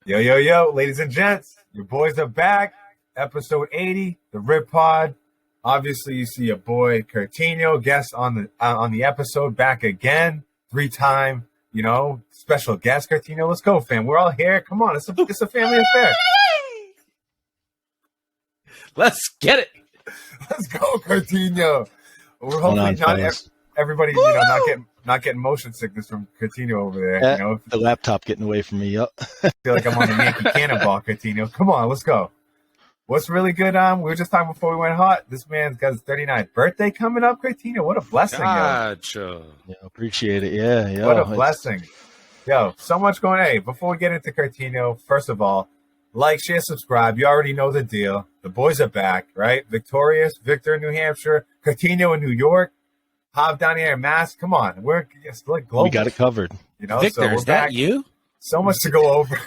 Yo, yo, yo, ladies and gents, your boys are back. Episode 80, the Rip Pod. Obviously, you see your boy Curtino, guest on the episode, back again, 3-time, special guest. Curtino, let's go, fam. We're all here. Come on, it's a family affair. Let's get it. Let's go, Curtino. We're hopefully everybody, not getting motion sickness from Curtino over there. The laptop getting away from me. Yep. I feel like I'm on the Yankee Cannonball, Curtino. Come on, let's go. What's really good? We were just talking before we went hot. This man's got his 39th birthday coming up, Curtino. What a blessing, Gotcha. Yeah, appreciate it. Yeah. What a blessing. Yo, so much going. Hey, before we get into Curtino, first of all, like, share, subscribe. You already know the deal. The boys are back, right? Victorious, Victor in New Hampshire, Curtino in New York, Hob down here in Mass. Come on, we're like global. We got it covered. Victor, so we're is that back. you? So much to go over.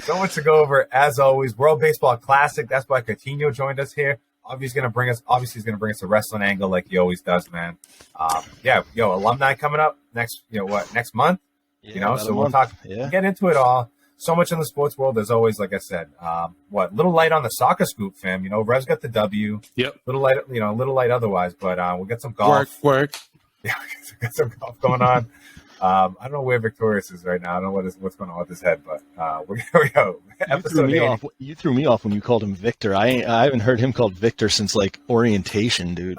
So much to go over, as always. World Baseball Classic. That's why Curtino joined us here. Obviously, he's gonna bring us a wrestling angle like he always does, man. Alumni coming up next month. Yeah, so we'll talk. Yeah. Get into it all. So much in the sports world. There's always, like I said, little light on the soccer scoop, fam. Revs got the W. Yep. Little light otherwise, but we'll get some golf. Work. Yeah, we got some golf going on. I don't know where Victorious is right now. I don't know what's going on with his head, but here we go. You threw me off when you called him Victor. I haven't heard him called Victor since like orientation, dude.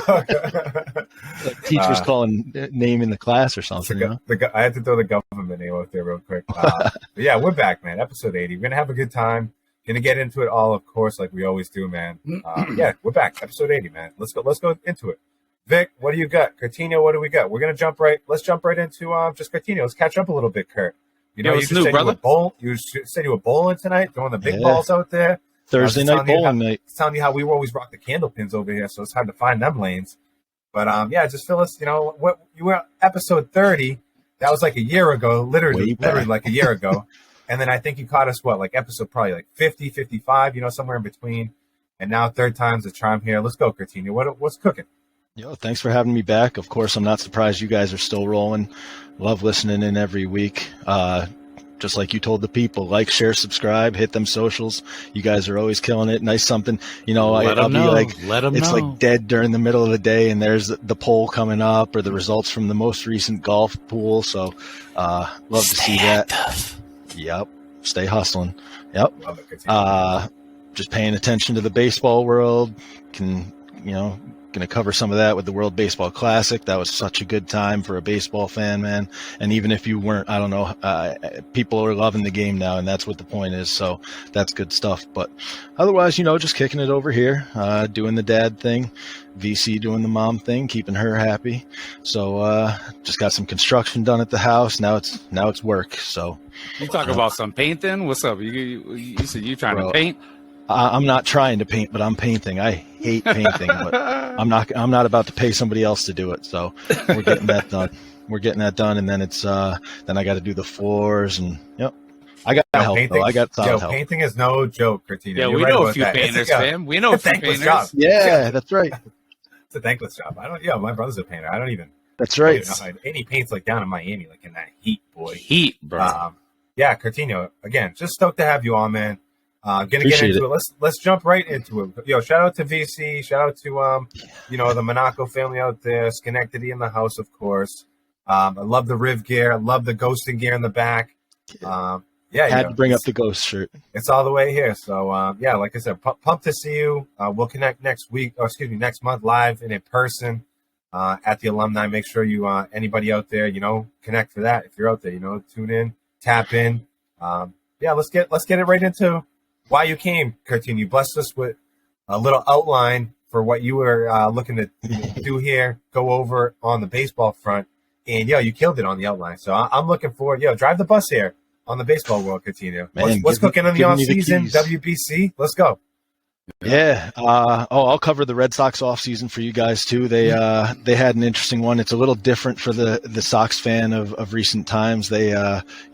Like teachers calling name in the class or something. I had to throw the government name out there real quick. But yeah, we're back, man. Episode 80. We're gonna have a good time. Gonna get into it all, of course, like we always do, man. We're back. Episode 80, man. Let's go into it. Vic, what do you got? Curtino, what do we got? Let's jump right into just Curtino. Let's catch up a little bit, Kurt. You said you were bowling tonight, throwing the big balls out there. Thursday night bowling night. Telling you how we always rock the candle pins over here, so it's hard to find them lanes. But just fill us, what you were episode 30. That was like a year ago, literally like a year ago. And then I think you caught us episode probably like 50, 55, somewhere in between. And now third time's the charm here. Let's go, Curtino. What's cooking? Yo, thanks for having me back. Of course, I'm not surprised you guys are still rolling. Love listening in every week. Just like you told the people, like, share, subscribe, hit them socials. You guys are always killing it. Nice something. Let them know. Like dead during the middle of the day and there's the poll coming up or the results from the most recent golf pool. So love to see that. Yep. Stay hustling. Yep. Just paying attention to the baseball world. Going to cover some of that with the World Baseball Classic. That was such a good time for a baseball fan, man. And even if you weren't, I don't know, people are loving the game now, and that's what the point is. So that's good stuff. But otherwise, just kicking it over here, doing the dad thing, VC doing the mom thing, keeping her happy. So just got some construction done at the house. Now it's work. So you talk about some painting? What's up? You said you trying to paint? I'm not trying to paint, but I'm painting. I hate painting, but I'm not about to pay somebody else to do it. So we're getting that done. And then it's then I got to do the floors and I got help though. I got solid help. Painting is no joke, Curtino. Yeah, we know a few painters, fam. We know a few painters. Job. Yeah, that's right. It's a thankless job. My brother's a painter. I don't even. That's right. And he paints down in Miami, in that heat, boy. Heat, bro. Curtino, again, just stoked to have you on, man. Gonna get into it. Let's jump right into it. Yo, shout out to VC. Shout out to the Monaco family out there. Schenectady in the house, of course. I love the Riv gear. I love the ghosting gear in the back. Had to bring up the ghost shirt. It's all the way here. So like I said, pumped to see you. We'll connect next month live and in person at the alumni. Make sure you anybody out there, connect for that. If you're out there, tune in, tap in. Let's get it right into why you came, Curtino. You blessed us with a little outline for what you were looking to do here, go over on the baseball front. And, you killed it on the outline. So I'm looking forward. Drive the bus here on the baseball world, Curtino. What's cooking in the offseason? WBC? Let's go. Yeah. I'll cover the Red Sox offseason for you guys too. They had an interesting one. It's a little different for the Sox fan of recent times. They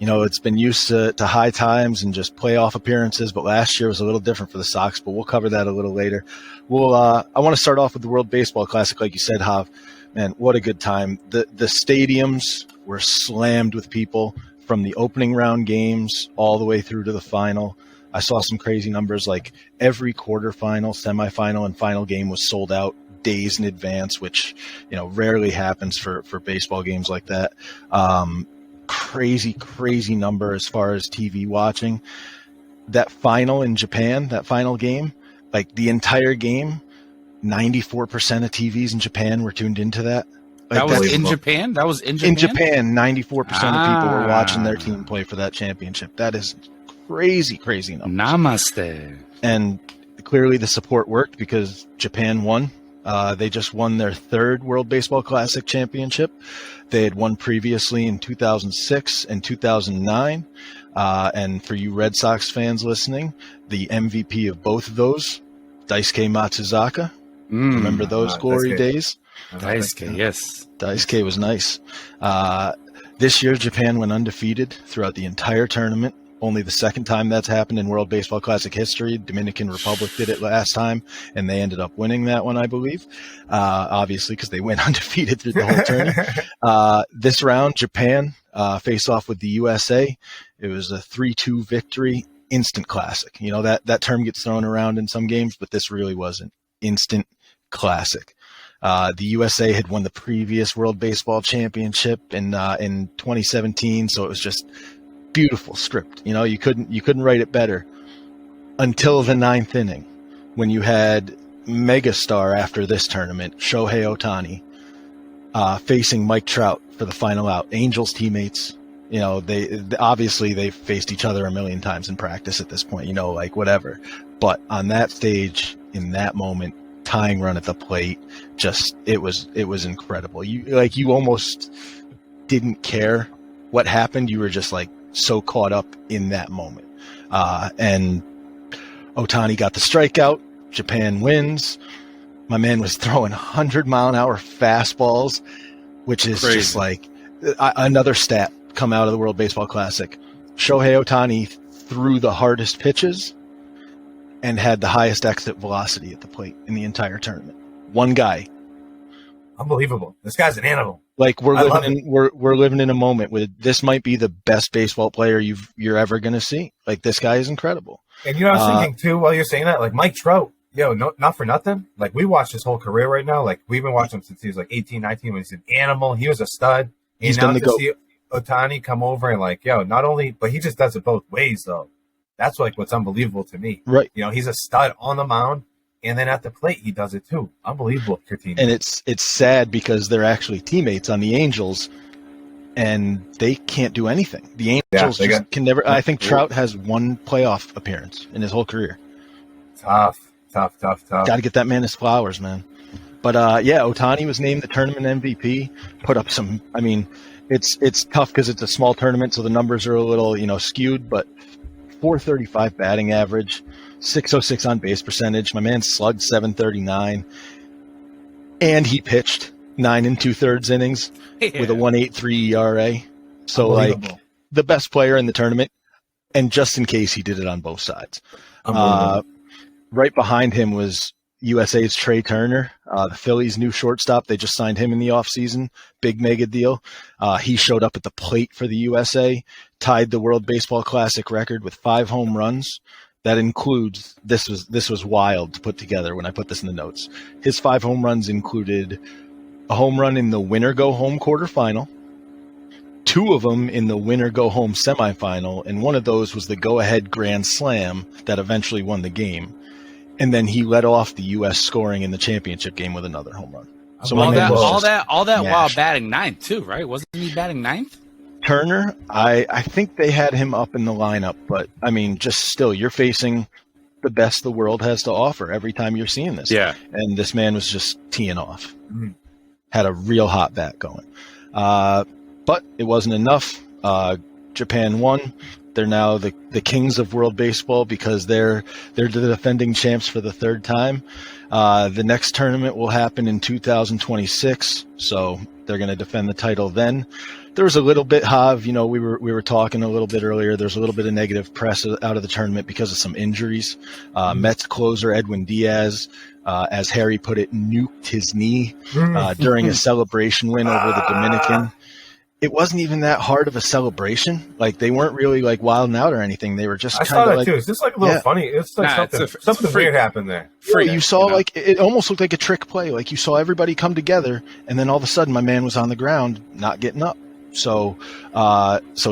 it's been used to high times and just playoff appearances, but last year was a little different for the Sox, but we'll cover that a little later. I want to start off with the World Baseball Classic, like you said, Hav. Man, what a good time. The stadiums were slammed with people. from the opening round games all the way through to the final. I saw some crazy numbers, like every quarterfinal, semifinal, and final game was sold out days in advance, which, rarely happens for baseball games like that. Crazy number as far as TV watching. That final in Japan, that final game, like the entire game, 94% of TVs in Japan were tuned into that. That was in Japan? That was in Japan? In Japan, 94% of people were watching their team play for that championship. That is crazy numbers. Namaste. And clearly the support worked because Japan won. They just won their third World Baseball Classic championship. They had won previously in 2006 and 2009. And for you Red Sox fans listening, the MVP of both of those, Daisuke Matsuzaka. Remember those glory days? Daisuke, yes. Daisuke was nice. This year, Japan went undefeated throughout the entire tournament. Only the second time that's happened in World Baseball Classic history. Dominican Republic did it last time, and they ended up winning that one, I believe. Obviously, because they went undefeated through the whole tournament. This round, Japan faced off with the USA. It was a 3-2 victory, instant classic. That term gets thrown around in some games, but this really was an instant classic. The USA had won the previous World Baseball Championship in 2017, so it was just beautiful script. You couldn't write it better until the ninth inning, when you had megastar after this tournament, Shohei Ohtani, facing Mike Trout for the final out. Angels teammates. They obviously they've faced each other a million times in practice at this point. Whatever. But on that stage, in that moment, tying run at the plate, it was incredible. You almost didn't care what happened. You were just so caught up in that moment. And Ohtani got the strikeout. Japan wins. My man was throwing 100-mile-an-hour fastballs, which is crazy. Just another stat come out of the World Baseball Classic. Shohei Ohtani threw the hardest pitches and had the highest exit velocity at the plate in the entire tournament. One guy. Unbelievable. This guy's an animal. We're living in a moment where this might be the best baseball player you're ever going to see. This guy is incredible. And I was thinking too, while you're saying that, Mike Trout, not for nothing. We watched his whole career right now. We've been watching him since he was 18, 19 when he's an animal. He was a stud. He's done the GOAT. See Ohtani come over and not only, but he just does it both ways though. That's what's unbelievable to me. Right. He's a stud on the mound. And then at the plate, he does it too. Unbelievable, Curtino. And it's sad because they're actually teammates on the Angels, and they can't do anything. The Angels can never. I think Trout has one playoff appearance in his whole career. Tough. Got to get that man his flowers, man. But Ohtani was named the tournament MVP. Put up some. I mean, it's tough because it's a small tournament, so the numbers are a little skewed. But 435 batting average. 606 on base percentage. My man slugged 739, and he pitched 9 2/3 innings with a 1.83 ERA. So the best player in the tournament, and just in case he did it on both sides. Right behind him was USA's Trey Turner, the Phillies' new shortstop. They just signed him in the offseason. Big mega deal. He showed up at the plate for the USA, tied the World Baseball Classic record with 5 home runs. That includes, this was wild to put together when I put this in the notes. His 5 home runs included a home run in the winner-go-home quarterfinal, 2 of them in the winner-go-home semifinal, and one of those was the go-ahead grand slam that eventually won the game. And then he led off the U.S. scoring in the championship game with another home run. So all that while batting ninth too, right? Wasn't he batting ninth? Turner, I think they had him up in the lineup, but I mean, just still, you're facing the best the world has to offer every time you're seeing this. Yeah. And this man was just teeing off. Had a real hot bat going. But it wasn't enough. Japan won. They're now the kings of world baseball because they're the defending champs for the 3rd time. The next tournament will happen in 2026, so they're going to defend the title then. There was a little bit, Hav, we were talking a little bit earlier. There's a little bit of negative press out of the tournament because of some injuries. Mets closer Edwin Diaz, as Harry put it, nuked his knee during a celebration win over the Dominican. it wasn't even that hard of a celebration. Like they weren't really like wilding out or anything. They were just I kind saw of that like, too. It's just like a little funny. It's like something weird happened there. You saw like it almost looked like a trick play. Like you saw everybody come together, and then all of a sudden, my man was on the ground, not getting up. So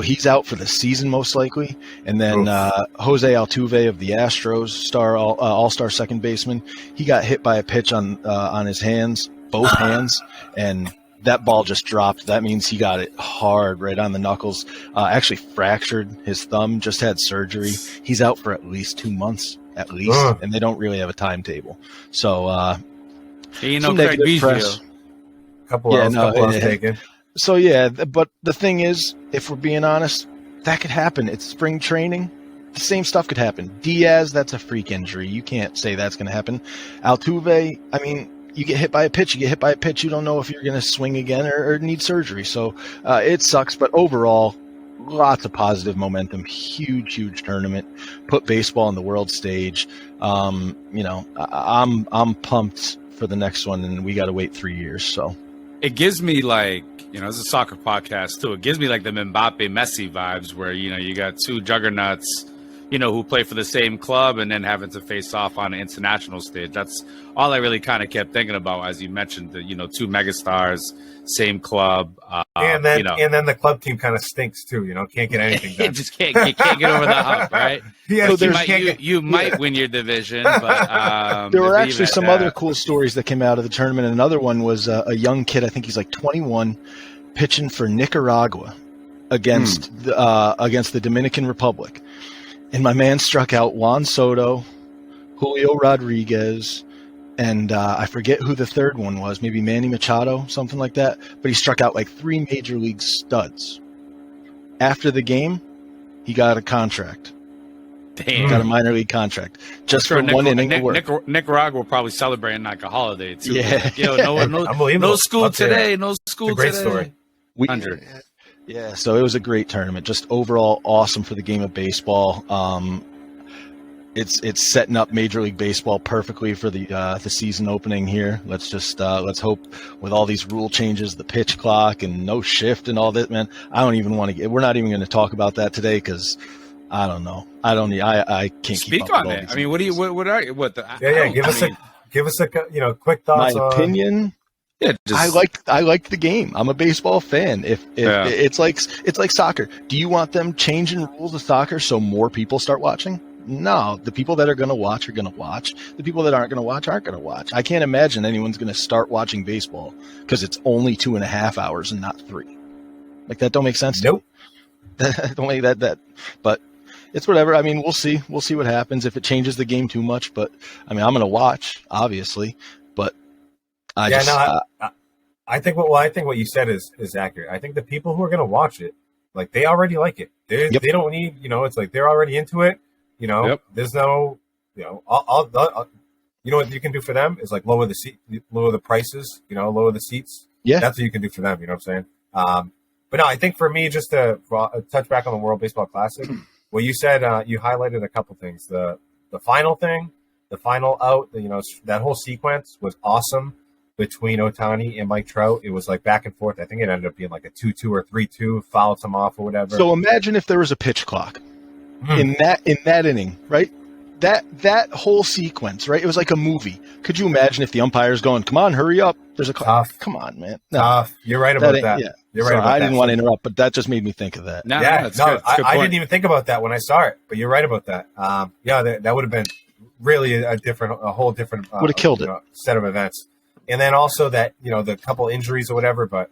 he's out for the season most likely. And then Jose Altuve of the Astros, all-star second baseman, he got hit by a pitch on his hands, both hands, and that ball just dropped. That means he got it hard right on the knuckles. Actually fractured his thumb, just had surgery. He's out for at least 2 months, and they don't really have a timetable. So Craig Biggio. Couple else taken. So, yeah, but the thing is, if we're being honest, that could happen. It's spring training. The same stuff could happen. Diaz, that's a freak injury. You can't say that's going to happen. Altuve, I mean, you get hit by a pitch. You don't know if you're going to swing again or need surgery. So it sucks. But overall, lots of positive momentum. Huge tournament. Put baseball on the world stage. I'm pumped for the next one, and we got to wait 3 years. So it gives me like, it's a soccer podcast too. It gives me like the Mbappe Messi vibes where, you got two juggernauts, who play for the same club and then having to face off on an international stage. That's all I really kind of kept thinking about, as you mentioned, the, two megastars, same club. And then the club team kind of stinks too, can't get anything done. You can't get over the hump, right? Yeah, so you might win your division, but there were actually some other cool stories that came out of the tournament. Another one was a young kid, I think he's like 21, pitching for Nicaragua against the Dominican Republic. And my man struck out Juan Soto, Julio Rodriguez, and I forget who the third one was, maybe Manny Machado, something like that. But he struck out like 3 major league studs. After the game, he got a contract. Damn. He got a minor league contract just for 1 inning of work. Nicaragua will probably celebrating like a holiday too. Yeah. No school today. No school today. Great story. 100. Yeah, so it was a great tournament. Just overall awesome for the game of baseball. It's setting up Major League Baseball perfectly for the season opening here. Let's hope with all these rule changes, the pitch clock and no shift and all that, man. I don't even want to we're not even going to talk about that today because I don't know. I can't speak keep up on with all it. these I mean, give us a quick thoughts. My opinion. Yeah, I liked the game. I'm a baseball fan. If it's like soccer. Do you want them changing rules of soccer so more people start watching? No. The people that are going to watch are going to watch. The people that aren't going to watch aren't going to watch. I can't imagine anyone's going to start watching baseball because it's only 2.5 hours and not 3. Like that don't make sense. Nope. Don't make that. But it's whatever. I mean, we'll see. We'll see what happens if it changes the game too much. But I mean, I'm going to watch, obviously. But I think what you said is accurate. I think the people who are going to watch it, like they already like it. They don't need, it's like they're already into it. There's no, all what you can do for them is like lower the prices, lower the seats. Yeah, that's what you can do for them. You know what I'm saying? But no, I think for me, just to touch back on the World Baseball Classic, what you said, you highlighted a couple things. The final thing, the final out, that whole sequence was awesome. Between Ohtani and Mike Trout, it was like back and forth. I think it ended up being like a 2-2 or 3-2, fouled him off or whatever. So imagine if there was a pitch clock in that inning, right? That whole sequence, right? It was like a movie. Could you imagine if the umpire's going, "Come on, hurry up"? There's a clock. Come on, man. No. Tough. You're right about that. Yeah. You're right about that. I didn't want to interrupt, but that just made me think of that. I didn't even think about that when I saw it, but you're right about that. That would have been really a whole different would have killed it. Set of events. And then also that, the couple injuries or whatever, but,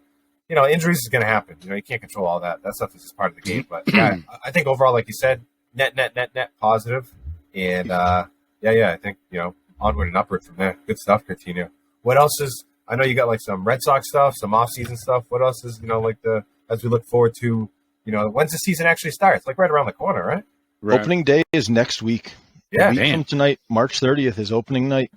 injuries is going to happen. You can't control all that. That stuff is just part of the game. But, yeah, I think overall, like you said, net positive. And, I think, onward and upward from there. Good stuff, Coutinho. What else is – I know you got, like, some Red Sox stuff, some off-season stuff. What else is, as we look forward to, when's the season actually starts? Like right around the corner, right? Opening day is next week. Yeah. A week from tonight, March 30th is opening night.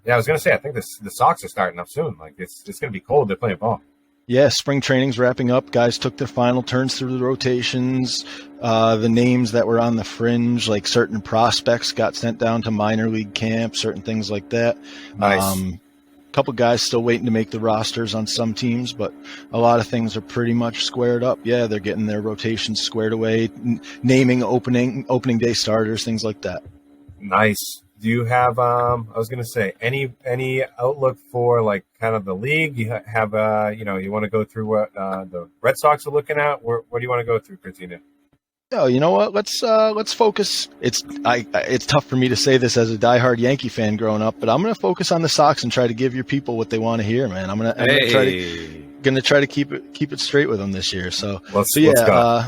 Yeah, I was going to say, I think the Sox are starting up soon. Like, it's going to be cold. They're playing ball. Yeah, spring training's wrapping up. Guys took their final turns through the rotations. The names that were on the fringe, like certain prospects, got sent down to minor league camp, certain things like that. Nice. couple guys still waiting to make the rosters on some teams, but a lot of things are pretty much squared up. Yeah, they're getting their rotations squared away, naming opening day starters, things like that. Nice. Do you have, I was going to say, any outlook for like kind of the league? You have, you want to go through what the Red Sox are looking at? Where do you want to go through, Christina? Oh, you know what? Let's focus. It's tough for me to say this as a diehard Yankee fan growing up, but I'm going to focus on the Sox and try to give your people what they want to hear, man. I'm going to try to keep it straight with them this year. So let's go.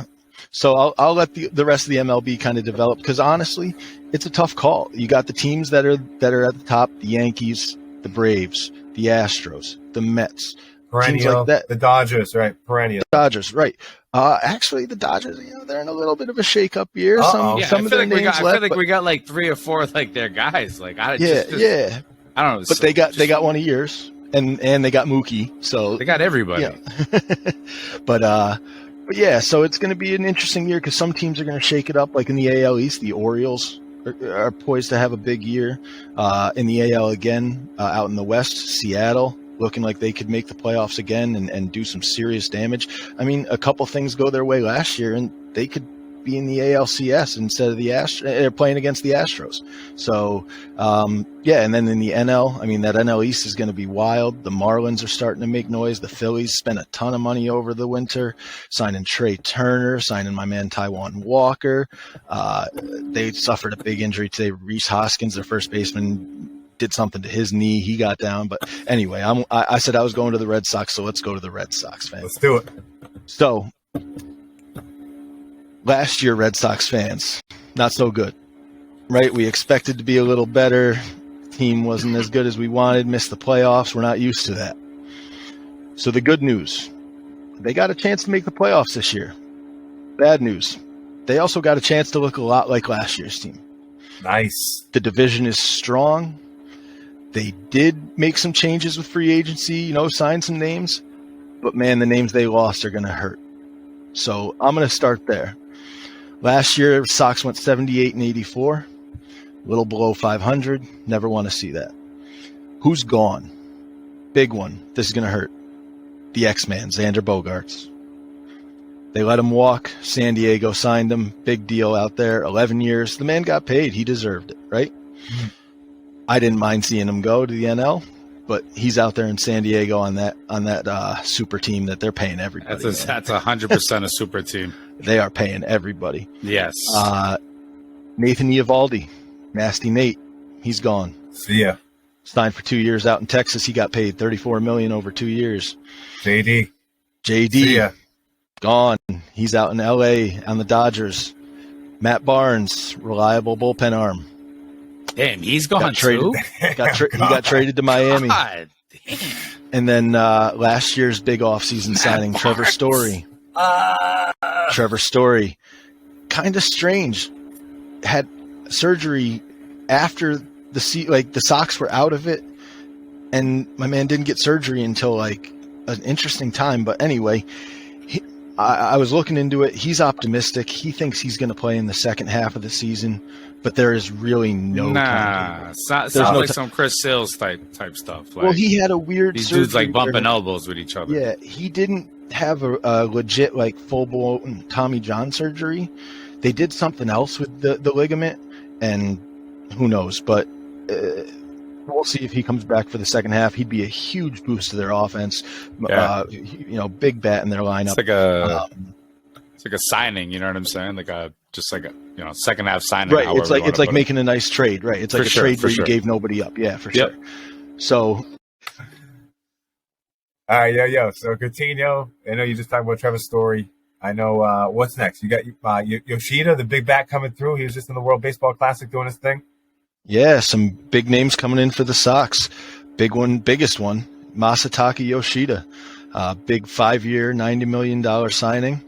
So I'll let the rest of the MLB kind of develop, because honestly, it's a tough call. You got the teams that are at the top: the Yankees, the Braves, the Astros, the Mets, perennial, like that. The Dodgers, right? Perennial. The Dodgers, right? Actually, the Dodgers, they're in a little bit of a shake-up year. I feel like we got like 3 or 4 like their guys. Like I don't know. But they got one of yours, and they got Mookie, so they got everybody. Yeah. But yeah, so it's going to be an interesting year because some teams are going to shake it up. Like in the AL East, the Orioles are poised to have a big year. In the AL again, out in the West, Seattle looking like they could make the playoffs again and do some serious damage. I mean, a couple things go their way last year, and they could be in the ALCS instead of the they're playing against the Astros. So, and then in the NL, I mean, that NL East is going to be wild. The Marlins are starting to make noise. The Phillies spent a ton of money over the winter, signing Trey Turner, signing my man Taijuan Walker. They suffered a big injury today. Rhys Hoskins, their first baseman, did something to his knee. He got down. But anyway, I said I was going to the Red Sox, so let's go to the Red Sox, fans. Let's do it. So, last year, Red Sox fans, not so good, right? We expected to be a little better. Team wasn't as good as we wanted, missed the playoffs. We're not used to that. So the good news, they got a chance to make the playoffs this year. Bad news, they also got a chance to look a lot like last year's team. Nice. The division is strong. They did make some changes with free agency, sign some names. But, man, the names they lost are going to hurt. So I'm going to start there. Last year, Sox went 78-84, a little below 500. Never want to see that. Who's gone? Big one. This is going to hurt. The X-Man, Xander Bogaerts. They let him walk. San Diego signed him. Big deal out there. 11 years. The man got paid. He deserved it, right? Mm-hmm. I didn't mind seeing him go to the NL, but he's out there in San Diego on that super team that they're paying everybody. That's 100% a super team. They are paying everybody. Yes. Nathan Eovaldi, Nasty Nate, he's gone. See ya. Signed for 2 years out in Texas. He got paid $34 million over 2 years. JD. See ya. Gone. He's out in LA on the Dodgers. Matt Barnes, reliable bullpen arm. Damn, he's gone too. He got traded to Miami. God, and then last year's big offseason signing, Trevor Story. Trevor Story, kind of strange. Had surgery after the Sox were out of it, and my man didn't get surgery until an interesting time. But anyway, I was looking into it. He's optimistic. He thinks he's going to play in the second half of the season. But there is really no time. Sounds like some Chris Sales type stuff. Well, he had a weird these dudes like bumping elbows with each other. Yeah, he didn't have a legit full-blown Tommy John surgery. They did something else with the ligament, and who knows. But we'll see if he comes back for the second half. He'd be a huge boost to their offense. Yeah. Big bat in their lineup. It's like a signing. You know what I'm saying? Second half signing. Right. It's like making a nice trade. Right. It's like a trade where you gave nobody up. Yeah, for sure. So. All right, yo. So Coutinho, I know you just talked about Trevor's Story. I know what's next. You got Yoshida, the big bat coming through. He was just in the World Baseball Classic doing his thing. Yeah, some big names coming in for the Sox. Biggest one, Masataka Yoshida. Big 5-year, $90 million signing.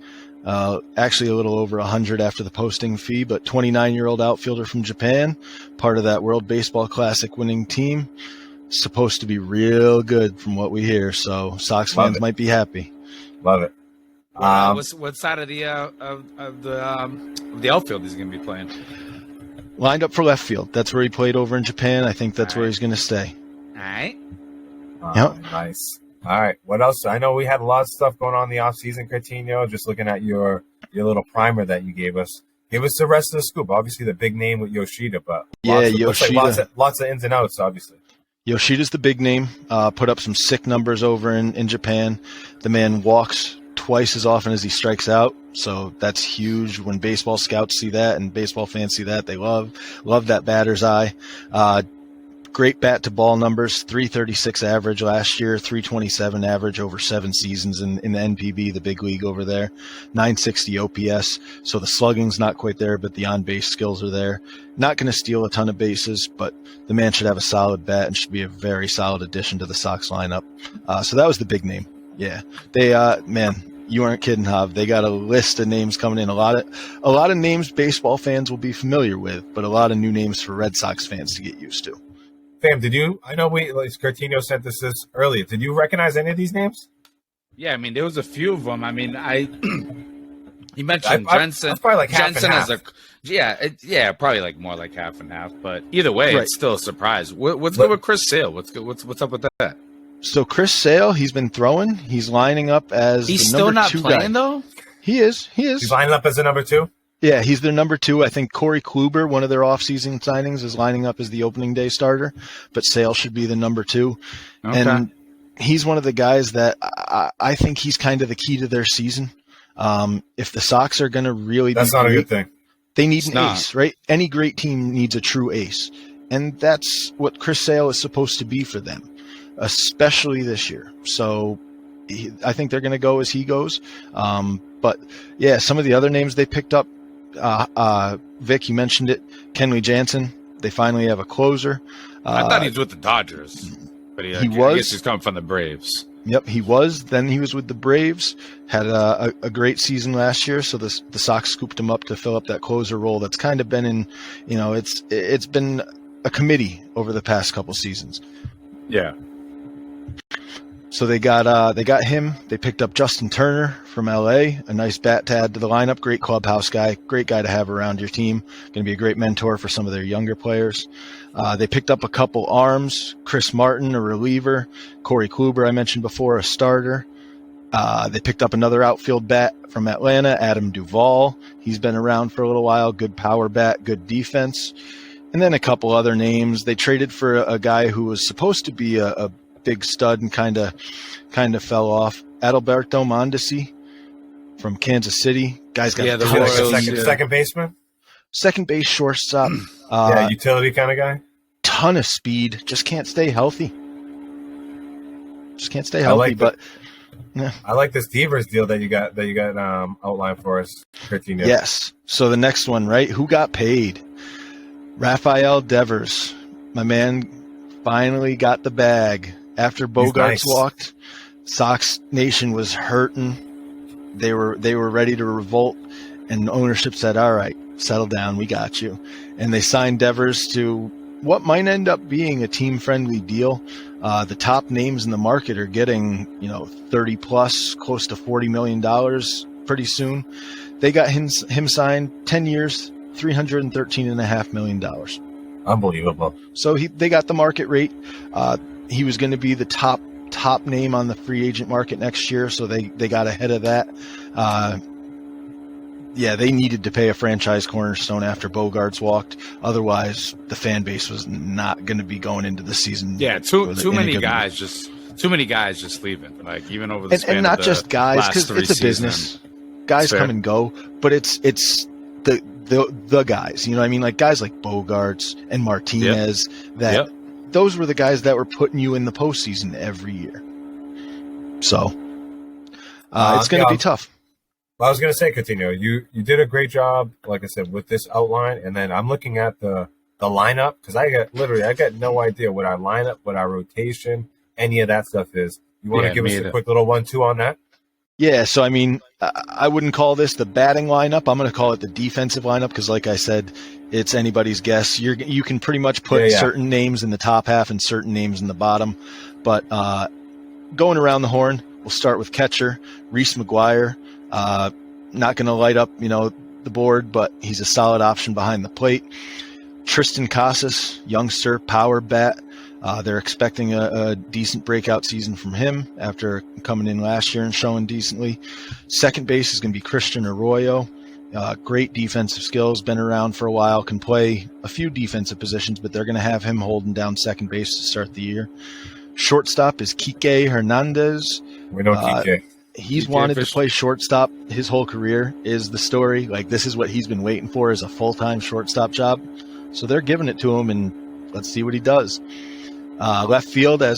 Actually a little over 100 after the posting fee, but 29-year-old outfielder from Japan, part of that World Baseball Classic winning team. Supposed to be real good from what we hear, so Sox fans might be happy. Love it. What side of the outfield is he going to be playing? Lined up for left field. That's where he played over in Japan. I think that's where he's going to stay. All right. Nice. All right. What else? I know we had a lot of stuff going on in the offseason, Coutinho. Just looking at your little primer that you gave us. Give us the rest of the scoop. Obviously, the big name with Yoshida, but Yoshida. Lots of ins and outs, obviously. Yoshida's the big name. Put up some sick numbers over in Japan. The man walks twice as often as he strikes out, so that's huge. When baseball scouts see that and baseball fans see that, they love that batter's eye. Great bat to ball numbers, 336 average last year, 327 average over 7 seasons in the NPB, the big league over there, 960 OPS. So the slugging's not quite there, but the on-base skills are there. Not going to steal a ton of bases, but the man should have a solid bat and should be a very solid addition to the Sox lineup. So that was the big name. Yeah, they man, you aren't kidding, Hav. They got a list of names coming in. A lot of names baseball fans will be familiar with, but a lot of new names for Red Sox fans to get used to. Fam, I know Coutinho sent us this earlier. Did you recognize any of these names? Yeah, I mean, there was a few of them. I mean, you mentioned Jensen. That's probably like half Jensen and half. Probably like more like half and half. But either way, right. It's still a surprise. What's good with Chris Sale? What's up with that? So Chris Sale, he's been throwing. He's lining up as he's the still number not 2 playing guy. though. He is. He's lining up as a number 2. Yeah, he's their number 2. I think Corey Kluber, one of their offseason signings, is lining up as the opening day starter, but Sale should be the number 2. Okay. And he's one of the guys that I think he's kind of the key to their season. If the Sox are going to really That's not a good thing. They need an ace, right? Any great team needs a true ace. And that's what Chris Sale is supposed to be for them, especially this year. So I think they're going to go as he goes. But, yeah, some of the other names they picked up, Vic, you mentioned it, Kenley Jansen. They finally have a closer. I thought he was with the Dodgers, but I guess he's coming from the Braves. Yep, he was. Then he was with the Braves, had a great season last year, so the Sox scooped him up to fill up that closer role that's kind of been in, it's been a committee over the past couple seasons. Yeah. So they got him. They picked up Justin Turner from LA, a nice bat to add to the lineup. Great clubhouse guy, great guy to have around your team. Going to be a great mentor for some of their younger players. They picked up a couple arms, Chris Martin, a reliever, Corey Kluber, I mentioned before, a starter. They picked up another outfield bat from Atlanta, Adam Duvall. He's been around for a little while, good power bat, good defense. And then a couple other names. They traded for a guy who was supposed to be a big stud and kind of fell off. Adalberto Mondesi from Kansas City. Guy's got second baseman, second base, shortstop. Utility kind of guy. Ton of speed. Just can't stay healthy. But yeah. I like this Devers deal that you got outlined for us, Coutinho. Yes. So the next one, right? Who got paid? Rafael Devers, my man, finally got the bag. After Bogarts walked, Sox Nation was hurting. They were ready to revolt, and ownership said, "All right, settle down. We got you." And they signed Devers to what might end up being a team-friendly deal. The top names in the market are getting 30 plus, close to $40 million pretty soon. They got him signed 10 years, $313.5 million. Unbelievable. So they got the market rate. He was going to be the top name on the free agent market next year, so they got ahead of that. They needed to pay a franchise cornerstone after Bogarts walked. Otherwise, the fan base was not going to be going into the season. Yeah, too many guys just leaving. Like even over the span and not of just guys, because it's a seasons. business. Guys come and go, but it's the guys. You know what I mean? Like guys like Bogarts and Martinez. Those were the guys that were putting you in the postseason every year. So it's going to be tough. Well, I was going to say, Coutinho, you did a great job, like I said, with this outline. And then I'm looking at the lineup because I got no idea what our lineup, what our rotation, any of that stuff is. You want to give us a quick little 1-2 on that? Yeah, so I mean, I wouldn't call this the batting lineup. I'm going to call it the defensive lineup because, like I said, it's anybody's guess. You can pretty much put certain names in the top half and certain names in the bottom. But going around the horn, we'll start with catcher, Reese McGuire. Not going to light up, the board, but he's a solid option behind the plate. Tristan Casas, youngster, power bat. They're expecting a decent breakout season from him after coming in last year and showing decently. Second base is going to be Christian Arroyo. Great defensive skills, been around for a while, can play a few defensive positions, but they're going to have him holding down second base to start the year. Shortstop is Kike Hernandez. We know Kike. He's wanted to play shortstop his whole career, is the story. Like, this is what he's been waiting for, is a full-time shortstop job. So they're giving it to him, and let's see what he does. Left field, I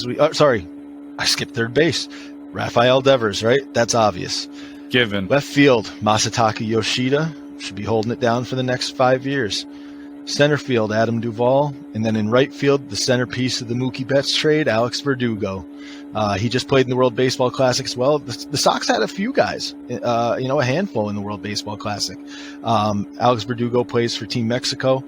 skipped third base. Rafael Devers, right? That's obvious. Given. Left field, Masataka Yoshida should be holding it down for the next 5 years. Center field, Adam Duvall. And then in right field, the centerpiece of the Mookie Betts trade, Alex Verdugo. He just played in the World Baseball Classic as well. The Sox had a few guys, a handful in the World Baseball Classic. Alex Verdugo plays for Team Mexico.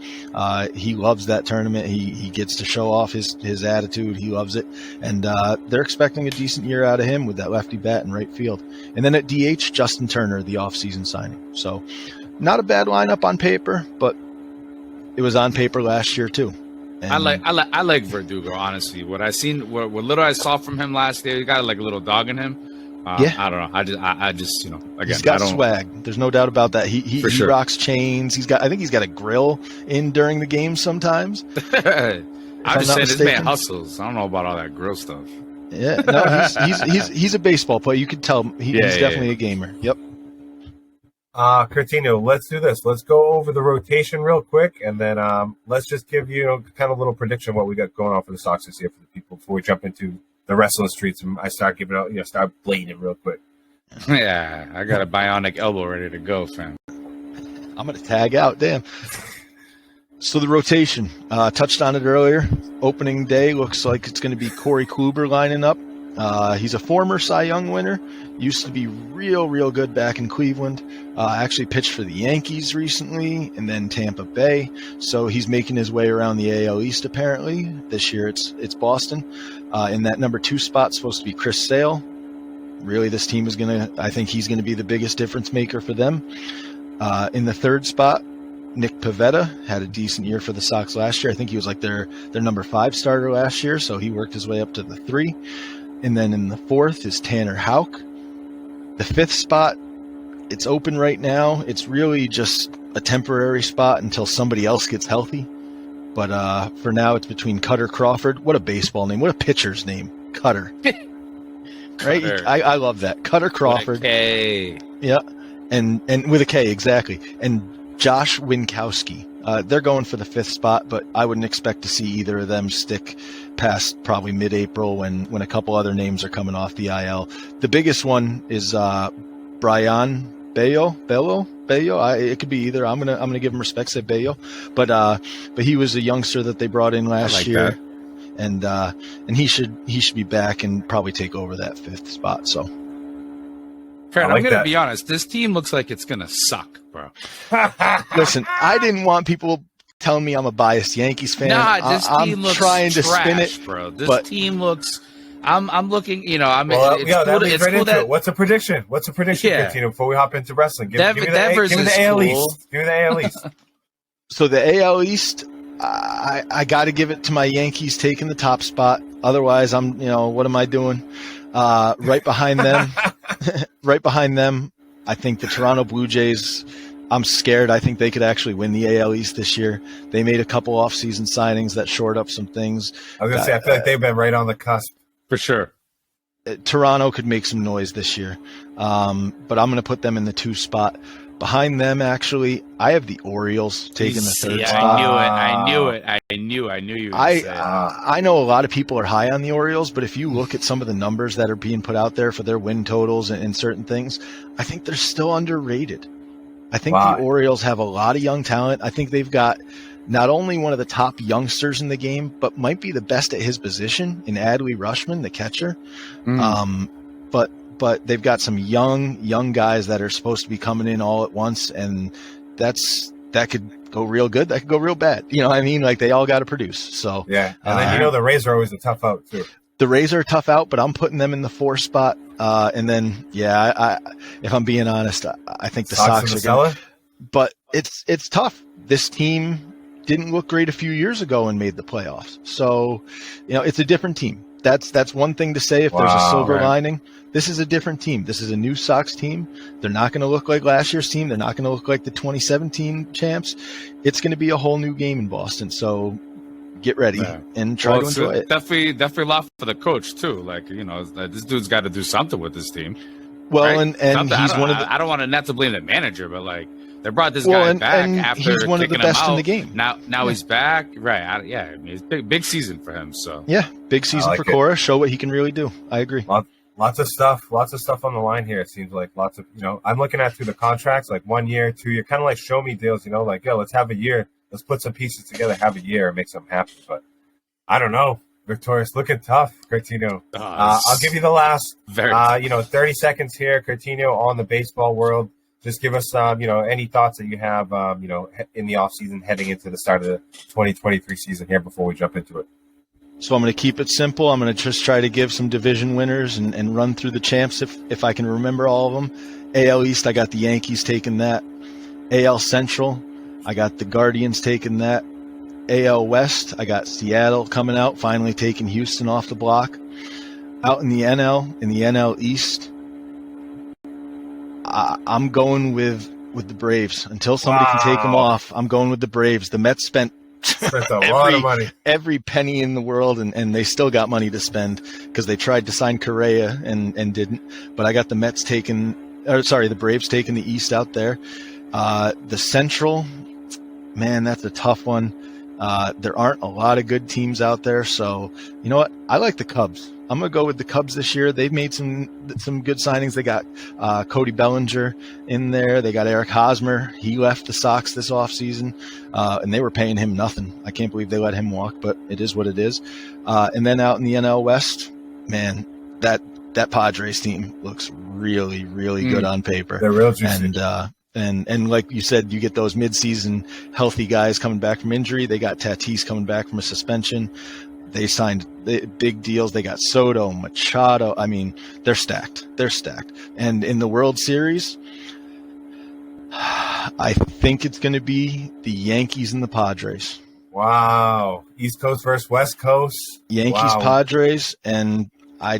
He loves that tournament. He gets to show off his attitude. He loves it. And they're expecting a decent year out of him with that lefty bat in right field. And then at DH, Justin Turner, the offseason signing. So not a bad lineup on paper, but it was on paper last year too. And I like Verdugo, honestly. What little I saw from him last year, he got like a little dog in him. Yeah. I don't know. I just again, he's got swag. There's no doubt about that. He rocks chains. I think he's got a grill in during the game sometimes. I'm just saying, this man hustles. I don't know about all that grill stuff. Yeah, no, he's a baseball player. You could tell he's definitely a gamer. Yep. Curtino, let's do this. Let's go over the rotation real quick, and then let's just give you kind of a little prediction of what we got going on for the Sox this year for the people before we jump into the rest of the streets. And I start giving out, start blading real quick. Yeah, I got a bionic elbow ready to go, fam. I'm gonna tag out. Damn. So the rotation, touched on it earlier. Opening day looks like it's going to be Corey Kluber lining up. He's a former Cy Young winner. Used to be real good back in Cleveland. Actually pitched for the Yankees recently and then Tampa Bay. So he's making his way around the AL East apparently. This year it's Boston. In that number 2 spot supposed to be Chris Sale. Really, this team is I think he's going to be the biggest difference maker for them. In the 3rd spot, Nick Pivetta had a decent year for the Sox last year. I think he was like their number 5 starter last year, so he worked his way up to the 3. And then in the 4th is Tanner Houck. The 5th spot, it's open right now. It's really just a temporary spot until somebody else gets healthy. But for now, it's between Cutter Crawford. What a baseball name. What a pitcher's name. Cutter. Right? I love that. Cutter Crawford. With a K. Yeah. And with a K, exactly. And Josh Winkowski. They're going for the 5th spot, but I wouldn't expect to see either of them stick past probably mid-April when a couple other names are coming off the IL. The biggest one is Brian Bello. It could be either. I'm gonna give him respect, say Bello, but he was a youngster that they brought in last year, that. and he should be back and probably take over that 5th spot. So. Fred, I'm going to be honest. This team looks like it's going to suck, bro. Listen, I didn't want people telling me I'm a biased Yankees fan. Nah, this team looks trying to trash, spin it, bro. This team looks. I'm looking. That leads right into it. What's a prediction? Yeah. Before we hop into wrestling? Give me Devers the AL East. Give me the AL East. So the AL East, I got to give it to my Yankees taking the top spot. Otherwise, what am I doing? Right behind them, I think the Toronto Blue Jays, I'm scared. I think they could actually win the AL East this year. They made a couple off-season signings that shored up some things. I was going to say, I feel like they've been right on the cusp. For sure. Toronto could make some noise this year. But I'm going to put them in the 2 spot. Behind them, actually, I have the Orioles taking the 3rd spot. I knew it. I knew you would say it. I know a lot of people are high on the Orioles, but if you look at some of the numbers that are being put out there for their win totals and certain things, I think they're still underrated. I think the Orioles have a lot of young talent. I think they've got not only one of the top youngsters in the game, but might be the best at his position in Adley Rutschman, the catcher. But they've got some young guys that are supposed to be coming in all at once, and that could go real good. That could go real bad. You know what I mean? Like, they all got to produce. So yeah, and then the Rays are always a tough out too. The Rays are a tough out, but I'm putting them in the 4th spot. And then if I'm being honest, I think the Sox are going. But it's tough. This team didn't look great a few years ago and made the playoffs. So, it's a different team. That's one thing to say if there's a silver lining. This is a different team. This is a new Sox team. They're not going to look like last year's team. They're not going to look like the 2017 champs. It's going to be a whole new game in Boston. So get ready and try to enjoy it. Definitely a lot for the coach too. Like, this dude's got to do something with this team. Well, right? and he's one of the. I don't want to not to blame the manager, but like they brought this guy back after he's one of the best in the game. Now he's back, right? I mean, it's big season for him. So big season for Cora. Show what he can really do. I agree. Lots of stuff on the line here. It seems like lots of I'm looking at through the contracts, like 1 year, 2 year, kind of like show me deals. Like let's have a year, let's put some pieces together, have a year, and make something happen. But I don't know. Victorious, looking tough, Coutinho. I'll give you the last, 30 seconds here, Coutinho, on the baseball world. Just give us, any thoughts that you have, in the offseason heading into the start of the 2023 season here before we jump into it. So I'm going to keep it simple. I'm going to just try to give some division winners and run through the champs if I can remember all of them. AL East, I got the Yankees taking that. AL Central, I got the Guardians taking that. AL West, I got Seattle coming out, finally taking Houston off the block. Out in the NL East, I'm going with the Braves. Until somebody can take them off, I'm going with the Braves. The Mets spent a lot of money, every penny in the world, and they still got money to spend because they tried to sign Correa and didn't. But I got the the Braves taking the East out there. The Central, man, that's a tough one. There aren't a lot of good teams out there, so you know what? I like the Cubs. I'm gonna go with the Cubs this year. They've made some good signings. They got Cody Bellinger in there. They got Eric Hosmer. He left the Sox this offseason, and they were paying him nothing. I can't believe they let him walk, but it is what it is. And then out in the NL West, man, that Padres team looks really, really good on paper. They're real juicy. And like you said, you get those mid-season healthy guys coming back from injury. They got Tatis coming back from a suspension. They signed big deals. They got Soto, Machado. I mean, they're stacked. And in the World Series, I think it's going to be the Yankees and the Padres. Wow. East Coast versus West Coast. Yankees, Padres, and I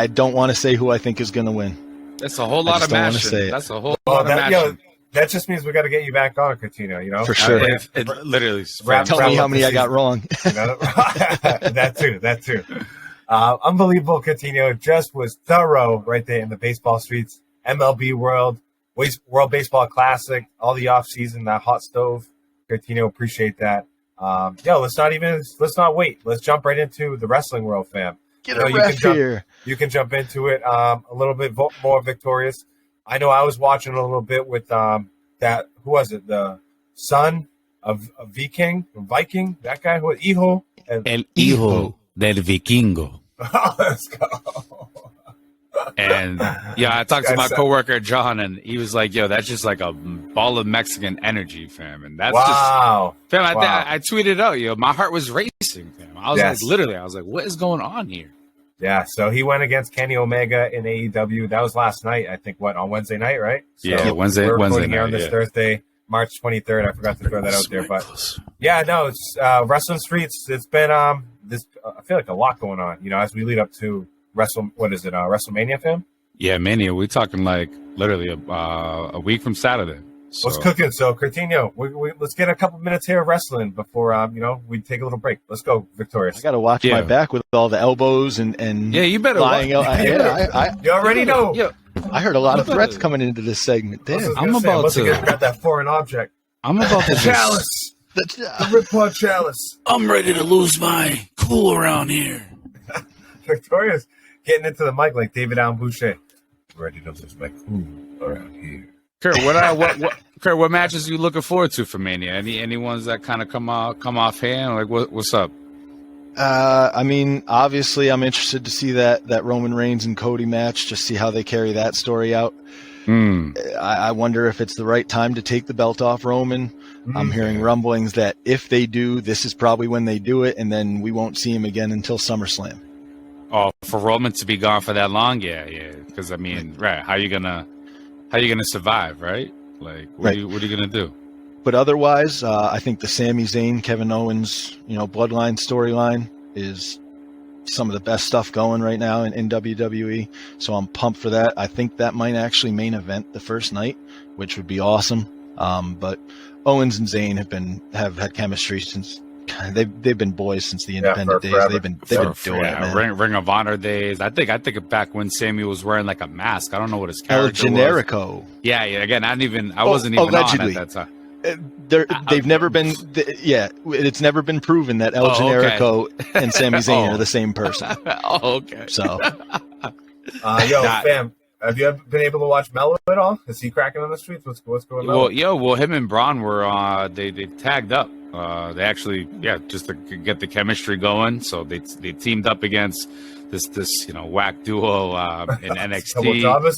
don't want to say who I think is going to win. That's a whole lot of matching. That's a whole lot of matching. That just means we got to get you back on, Coutinho. For sure. It literally. Tell me how many I got wrong. That too. Unbelievable, Coutinho. Just was thorough right there in the baseball streets. MLB World Baseball Classic, all the off season, that hot stove. Coutinho, appreciate that. Let's not wait. Let's jump right into the wrestling world, fam. Get a ref here. You can jump into it a little bit more, Victorious. I know I was watching a little bit with that. Who was it? The son of Viking, that guy who was Hijo. El hijo del vikingo. Oh, let's go. And I talked to my coworker John, and he was like, "Yo, that's just like a ball of Mexican energy, fam." And that's wow, just, fam. I tweeted out, my heart was racing, fam. I was like, what is going on here? Yeah, so he went against Kenny Omega in AEW. That was last night, I think. On Wednesday night, right? So Wednesday. We're Wednesday night, here on this Thursday, March 23rd. I forgot to throw that out there, but it's Wrestling Streets. It's been I feel like a lot going on. As we lead up to WrestleMania, fam? Yeah, Mania. We're talking like literally a week from Saturday. So. What's cooking? So, Coutinho, let's get a couple minutes here of wrestling before we take a little break. Let's go, Victorious. I got to watch my back with all the elbows and you better lying out. You already know. Yeah. I heard a lot of threats coming into this segment. Damn. I'm about to grab that foreign object. I'm about to chalice. The Ripcord chalice. I'm ready to lose my cool around here. Victorious getting into the mic like David Allen Boucher. Ready to lose my cool around here. Kurt, what matches are you looking forward to for Mania? Any ones that kind of come off hand? Like what's up? Obviously, I'm interested to see that Roman Reigns and Cody match. Just see how they carry that story out. I wonder if it's the right time to take the belt off Roman. I'm hearing rumblings that if they do, this is probably when they do it, and then we won't see him again until SummerSlam. Oh, for Roman to be gone for that long, yeah. Because right, how you gonna survive, right? Like, what are you gonna do? But otherwise, I think the Sami Zayn, Kevin Owens, bloodline storyline is some of the best stuff going right now in WWE. So I'm pumped for that. I think that might actually main event the first night, which would be awesome. But Owens and Zayn have had chemistry since they've been boys since the independent days. Forever. They've been doing it, man. Ring of Honor days. I think of back when Sammy was wearing like a mask. I don't know what his character El Generico. was. Yeah. Again, I wasn't even allegedly. on at that time. They've never been. It's never been proven that El Generico and Sami Zayn are the same person. Okay. So, fam, have you ever been able to watch Melo at all? Is he cracking on the streets? What's going on? Well, him and Braun were they tagged up. They actually, just to get the chemistry going. So they teamed up against this whack duo in NXT.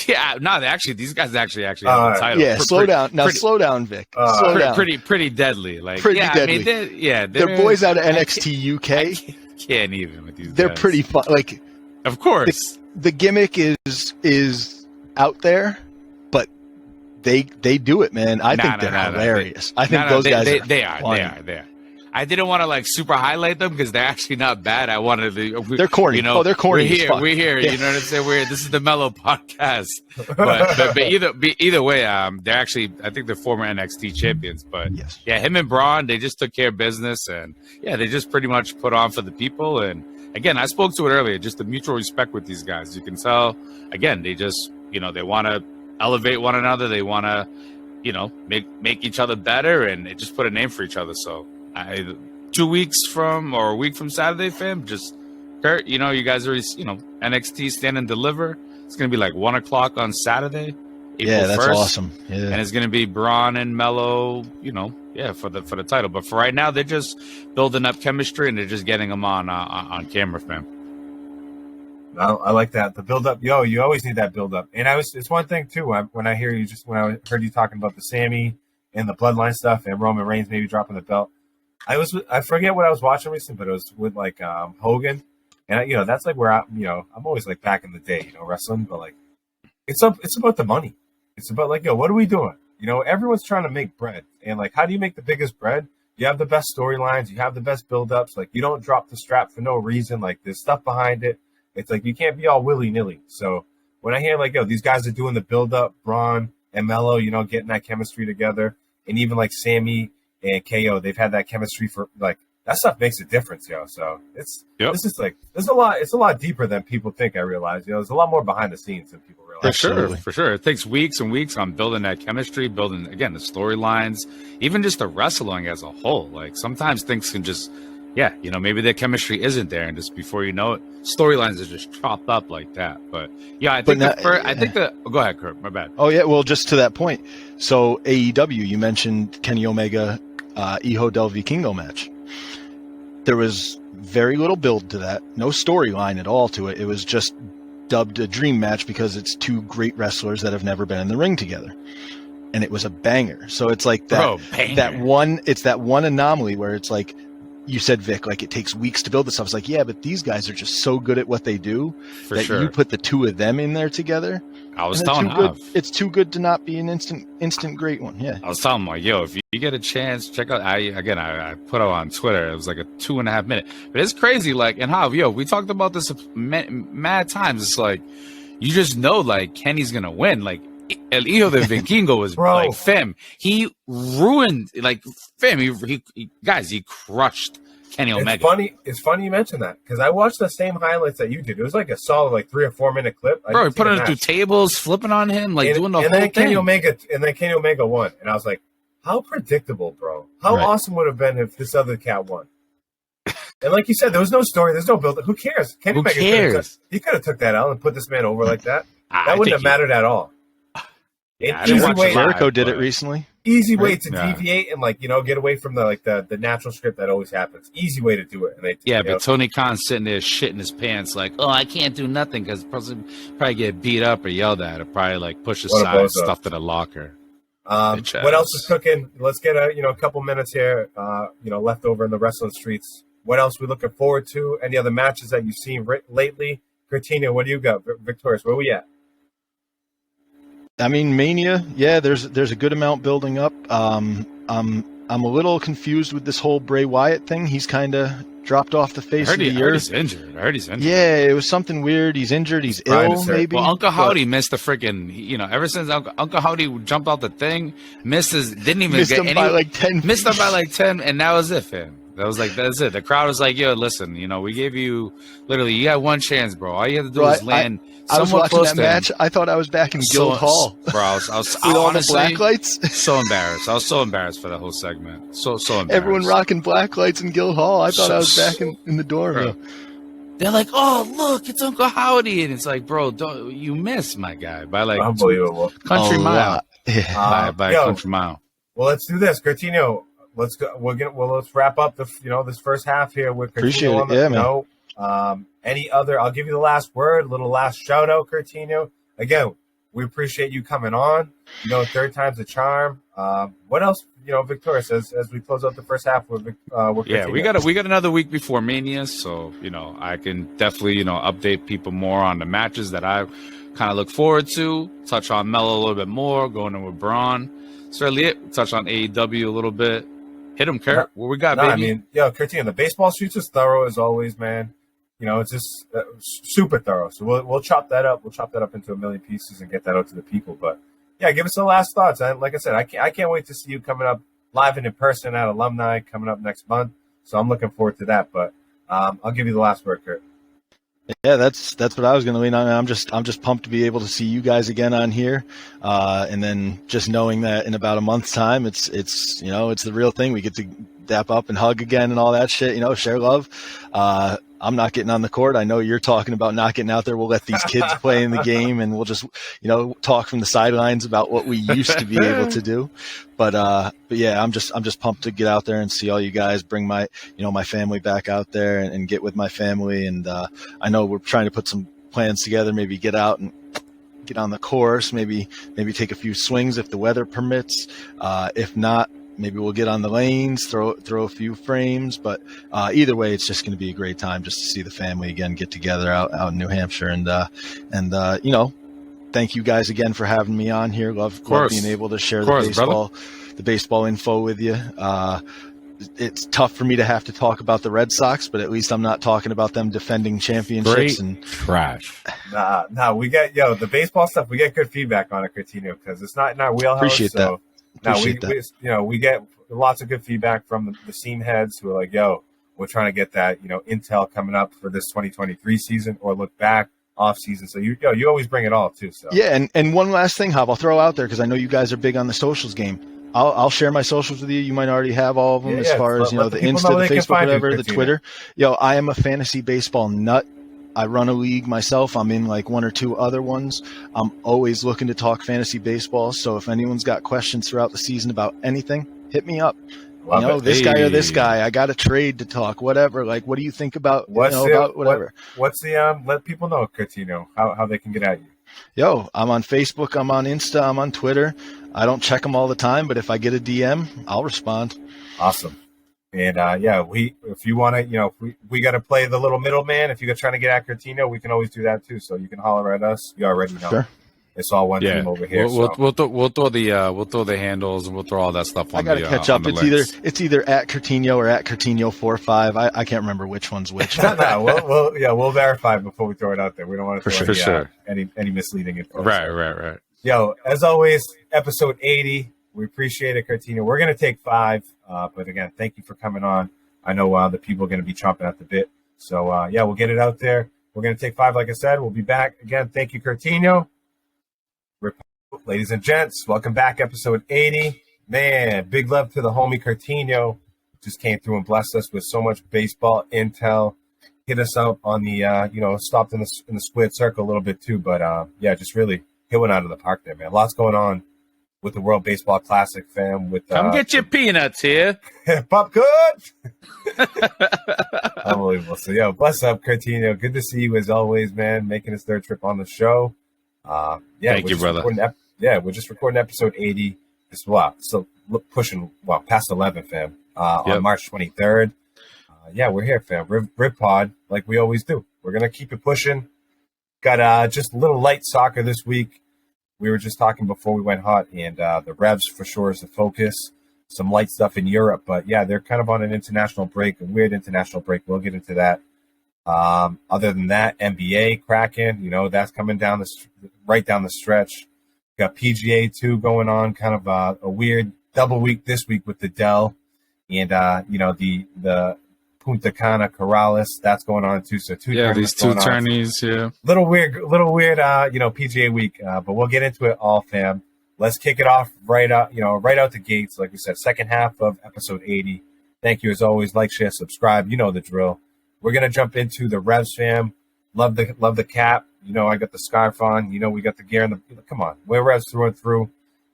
Yeah, no, these guys actually have the title. Yeah, slow down. Now, slow down, Vic. Slow down. Pretty deadly. Like, pretty deadly. They're boys out of NXT UK. Can't even with these. They're guys. pretty fun. Like, of course, the gimmick is out there, but they do it, man. I think they're hilarious. I think those guys are. I didn't want to like super highlight them because they're actually not bad. I wanted to. They're corny. They're corny. We're here. Yeah. You know what I'm saying? This is the Mellow podcast. But either way, they're actually. I think they're former NXT champions. But yes. Yeah, him and Braun, they just took care of business, and they just pretty much put on for the people. And again, I spoke to it earlier. Just the mutual respect with these guys. You can tell. Again, they just they want to elevate one another. They want to make each other better, and they just put a name for each other. So. 2 weeks from or a week from Saturday, fam. Just Kurt, you guys already, NXT Stand and Deliver. It's gonna be like 1:00 on Saturday. April that's 1st. awesome. Yeah, and it's gonna be Braun and Mello, for the title. But for right now, they're just building up chemistry and they're just getting them on camera, fam. I like that. The build up, you always need that build up. And it's one thing too. When I heard you talking about the Sammy and the bloodline stuff and Roman Reigns maybe dropping the belt. I forget what I was watching recently, but it was with like Hogan, and that's like where I'm always like back in the day, wrestling, but like it's about the money. It's about like what are we doing? Everyone's trying to make bread, and like how do you make the biggest bread? You have the best storylines, you have the best build-ups. Like you don't drop the strap for no reason. Like there's stuff behind it. It's like you can't be all willy-nilly. So when I hear like these guys are doing the build-up, Braun and Mello, getting that chemistry together, and even like Sammy and KO, they've had that chemistry for like that stuff makes a difference, So this is like it's a lot deeper than people think. I realize, there's a lot more behind the scenes than people realize. For sure. It takes weeks and weeks on building that chemistry, building again the storylines, even just the wrestling as a whole. Like sometimes things can just maybe the chemistry isn't there, and just before you know it, storylines are just chopped up like that. But I think go ahead, Kurt. My bad. Oh yeah, well, just to that point. So AEW, you mentioned Kenny Omega, Hijo del Vikingo match. There was very little build to that, no storyline at all to it. It was just dubbed a dream match because it's two great wrestlers that have never been in the ring together, and it was a banger. So it's like that one anomaly where it's like. You said, Vic, like it takes weeks to build this stuff. It's like, yeah, but these guys are just so good at what they do you put the two of them in there together. I was telling it's too good to not be an instant great one. Yeah. I was telling him, like, if you get a chance, check out. I put out on Twitter. It was like a 2.5 minute, but it's crazy. Like, and how, we talked about this mad times. It's like, you just know, like Kenny's gonna win. Like, El Hijo de Vikingo was like, fam, he ruined, like, fam, he crushed Kenny Omega. It's funny you mentioned that because I watched the same highlights that you did. It was like a solid, like 3 or 4 minute clip. Bro, he put it through tables, flipping on him, like doing the whole thing. Kenny Omega won, and I was like, how predictable, bro. How awesome would it have been if this other cat won? And like you said, there was no story, there's no build. Who cares? Who cares? He could have took that out and put this man over like that. That wouldn't have mattered at all. Yeah, Jericho did it recently. Easy way to deviate and get away from the natural script that always happens. Easy way to do it. And but Tony Khan's sitting there shitting his pants like, oh, I can't do nothing because probably get beat up or yelled at or probably like push aside stuff to the locker. What else is cooking? Let's get a couple minutes here. Left over in the wrestling streets. What else we looking forward to? Any other matches that you've seen lately? Cortina, what do you got? Victorious, where we at? I mean, Mania, yeah, there's a good amount building up. I'm a little confused with this whole Bray Wyatt thing. He's kind of dropped off the face of the I heard earth. he's injured. Yeah, it was something weird. He's injured. He's ill, maybe. Well, Uncle Howdy missed the freaking. Ever since Uncle Howdy jumped out the thing, missed him by like 10. Missed him by like 10, and that was it, fam. That's it. The crowd was like, "Yo, listen, we gave you literally. You had one chance, bro. All you had to do was land." I was watching that match. I thought I was back in Guildhall, bro. I was with all the black lights. So embarrassed. I was so embarrassed for that whole segment. So embarrassed. Everyone rocking black lights in Guildhall. I thought I was back in the dorm. They're like, "Oh, look, it's Uncle Howdy," and it's like, "Bro, you missed my guy by like unbelievable country mile, yeah. by a country mile." Well, let's do this, Coutinho. Let's go. Let's wrap up this first half here with Coutinho. Appreciate it. Yeah, man. Any other? I'll give you the last word. Little last shout out, Coutinho. Again, we appreciate you coming on. Third time's a charm. What else? Victorious as we close out the first half with yeah, we got another week before Mania, so I can definitely update people more on the matches that I kind of look forward to. Touch on Melo a little bit more, going in with Braun. Certainly it. Touch on AEW a little bit. Hit him, Kurt. What we got, baby? I mean, Coutinho, the baseball shoots is thorough as always, man. It's just super thorough. So we'll chop that up. We'll chop that up into a million pieces and get that out to the people. But yeah, give us the last thoughts. Like I said, I can't wait to see you coming up live and in person at Alumni coming up next month. So I'm looking forward to that. But I'll give you the last word, Kurt. Yeah, that's what I was going to lean on. I'm just pumped to be able to see you guys again on here, and then just knowing that in about a month's time, it's the real thing. We get to dap up and hug again and all that shit. Share love. I'm not getting on the court. I know you're talking about not getting out there. We'll let these kids play in the game, and we'll just talk from the sidelines about what we used to be able to do. But yeah, I'm just pumped to get out there and see all you guys. Bring my my family back out there and get with my family. And I know we're trying to put some plans together. Maybe get out and get on the course. Maybe take a few swings if the weather permits. If not, maybe we'll get on the lanes, throw a few frames. But either way, it's just going to be a great time just to see the family again, get together out in New Hampshire. And thank you guys again for having me on here. Love being able to share the baseball info with you. It's tough for me to have to talk about the Red Sox, but at least I'm not talking about them defending championships. Great and trash. Nah, we get the baseball stuff. We get good feedback on it, Coutinho, because it's not in our wheelhouse. Appreciate that. We get lots of good feedback from the scene heads who are like, "Yo, we're trying to get that intel coming up for this 2023 season or look back off season." So you always bring it all too. So yeah, and one last thing, Hob, I'll throw out there because I know you guys are big on the socials game. I'll share my socials with you. You might already have all of them as far as the Insta, the Facebook, whatever, the Twitter. I am a fantasy baseball nut. I run a league myself. I'm in like one or two other ones. I'm always looking to talk fantasy baseball. So if anyone's got questions throughout the season about anything, hit me up. This guy or this guy. I got a trade to talk. Whatever. Like, what do you think about? About whatever. What's the let people know, Coutinho, how they can get at you? I'm on Facebook. I'm on Insta. I'm on Twitter. I don't check them all the time, but if I get a DM, I'll respond. Awesome. And if you want to, we got to play the little middleman. If you're trying to get at Coutinho, we can always do that too. So you can holler at us. You already know. Sure. It's all one team over here. We'll throw the handles and we'll throw all that stuff on. I got to catch up. It's either at Coutinho or at Coutinho45. I can't remember which one's which. We'll verify before we throw it out there. We don't want to throw any misleading info. Right. As always, episode 80. We appreciate it, Coutinho. We're going to take 5. But again, thank you for coming on. I know the people are going to be chomping at the bit. So, we'll get it out there. We're going to take 5, like I said. We'll be back. Again, thank you, Coutinho. Ladies and gents, welcome back, episode 80. Man, big love to the homie Coutinho. Just came through and blessed us with so much baseball intel. Hit us up on the, stopped in the squid circle a little bit too. But, just really hit one out of the park there, man. Lots going on with the World Baseball Classic, fam. Come get your peanuts here. Pop good. Unbelievable. So, bless up, Coutinho. Good to see you as always, man. Making his third trip on the show. Thank you, brother. We're just recording episode 80. So pushing past 11, fam. On March 23rd. We're here, fam. Rib Pod, like we always do. We're gonna keep it pushing. Got just a little light soccer this week. we were just talking before we went hot, and the Revs for sure is the focus. Some light stuff in Europe, but yeah, they're kind of on an international break, a weird international break. We'll get into that. Other than that, NBA cracking, that's coming down right down the stretch. Got PGA 2 going on, kind of a weird double week this week with the Dell, and the Punta Cana Corrales, that's going on too. So these two tourneys, little weird, PGA week, but we'll get into it all, fam. Let's kick it off right out the gates. Like we said, second half of episode 80. Thank you as always. Like, share, subscribe. You know the drill. We're gonna jump into the Revs, fam. Love the cap. I got the scarf on. We got the gear and the. Come on, we're Revs through and through.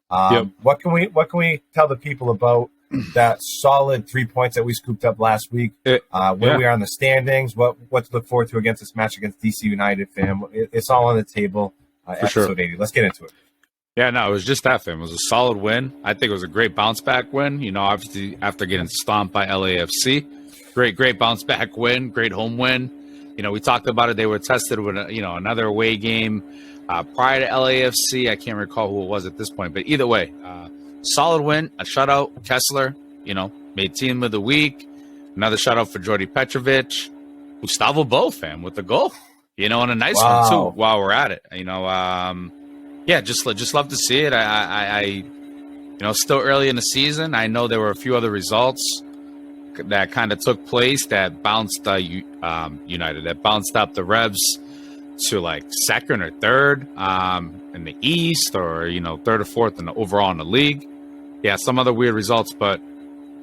What can we tell the people about that solid 3 points that we scooped up last week? Where we are in the standings. What to look forward to against this match against DC United, fam. It's all on the table. Episode 80. Let's get into it. Yeah, no, it was just that, fam. It was a solid win. I think it was a great bounce back win. Obviously after getting stomped by LAFC, great bounce back win, great home win. We talked about it. They were tested with another away game prior to LAFC. I can't recall who it was at this point, but either way, solid win, a shutout. Kessler, made team of the week. Another shutout for Jordy Petrovic. Gustavo Bo, fam, with the goal. And a nice one too. While we're at it, just love to see it. I still early in the season. I know there were a few other results that kind of took place that bounced United, that bounced up the Revs to like second or third in the East, or third or fourth in the overall in the league. Yeah, some other weird results, but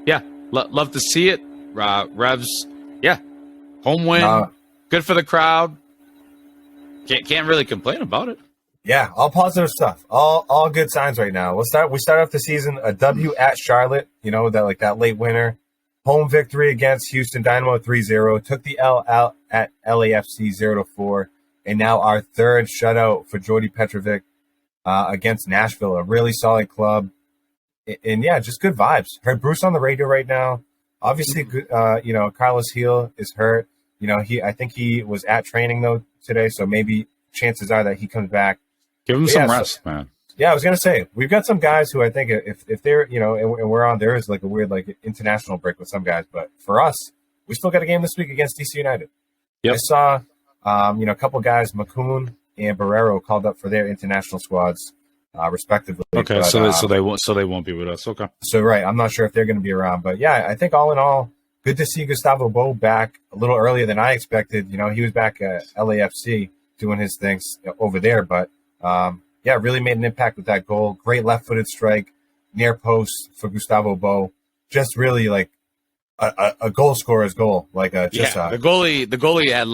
yeah, love to see it. Revs, home win, good for the crowd. Can't really complain about it. Yeah, all positive stuff. All good signs right now. We start off the season a W at Charlotte. That late winner. Home victory against Houston Dynamo 3-0. Took the L out at LAFC 0-4. And now our third shutout for Jordy Petrovic against Nashville. A really solid club. And yeah, just good vibes. Heard Bruce on the radio right now. Obviously, Carlos Gil is hurt. I think he was at training though today. So maybe chances are that he comes back. Give him some rest, man. Yeah, I was going to say, we've got some guys who I think if they're, and we're on, there is like a weird international break with some guys. But for us, we still got a game this week against DC United. Yep. I saw, a couple guys, McCoon and Barrero, called up for their international squads, respectively. Okay, but, so they won't be with us. Okay. So, right, I'm not sure if they're going to be around. But, yeah, I think all in all, good to see Gustavo Bo back a little earlier than I expected. He was back at LAFC doing his things over there. But, really made an impact with that goal. Great left-footed strike, near post for Gustavo Bo. Just really like a goal scorer's goal. The goalie had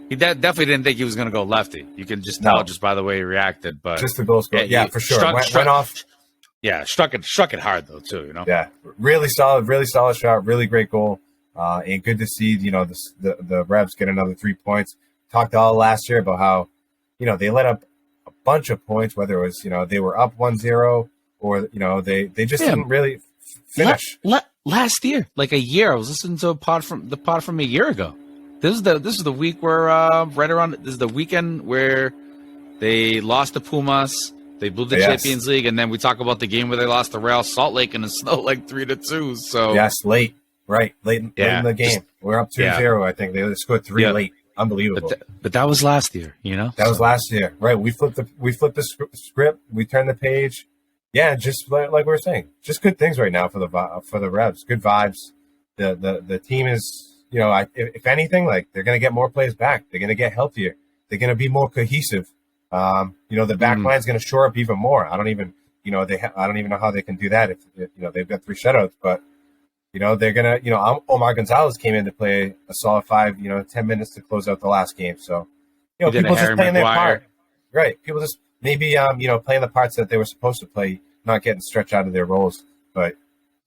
he definitely didn't think he was going to go lefty. You can just tell just by the way he reacted. But just the goal scorer, for sure. Went off. Yeah, struck it hard though too. Yeah, really solid shot, really great goal, and good to see the Revs get another 3 points. Talked all last year about how they let up a bunch of points, whether it was they were up 1-0 or they just didn't really finish. Last year, like a year, I was listening to the pod from a year ago. This is the week where this is the weekend where they lost to Pumas. They blew the Champions League, and then we talk about the game where they lost to Real Salt Lake in the snow 3-2. So late in the game, we're up 2-0. I think they scored 3 late. Unbelievable. But that was last year, That was last year, right? We flipped the script. We turned the page. Yeah, just like we were saying, just good things right now for the Revs. Good vibes. The team is, if anything, they're gonna get more players back. They're gonna get healthier. They're gonna be more cohesive. The back line's gonna shore up even more. I don't even know how they can do that if they've got 3 shutouts, but. They're going to, Omar Gonzalez came in to play a solid 10 minutes to close out the last game. So, people just playing their part. Right. People just maybe, playing the parts that they were supposed to play, not getting stretched out of their roles. But,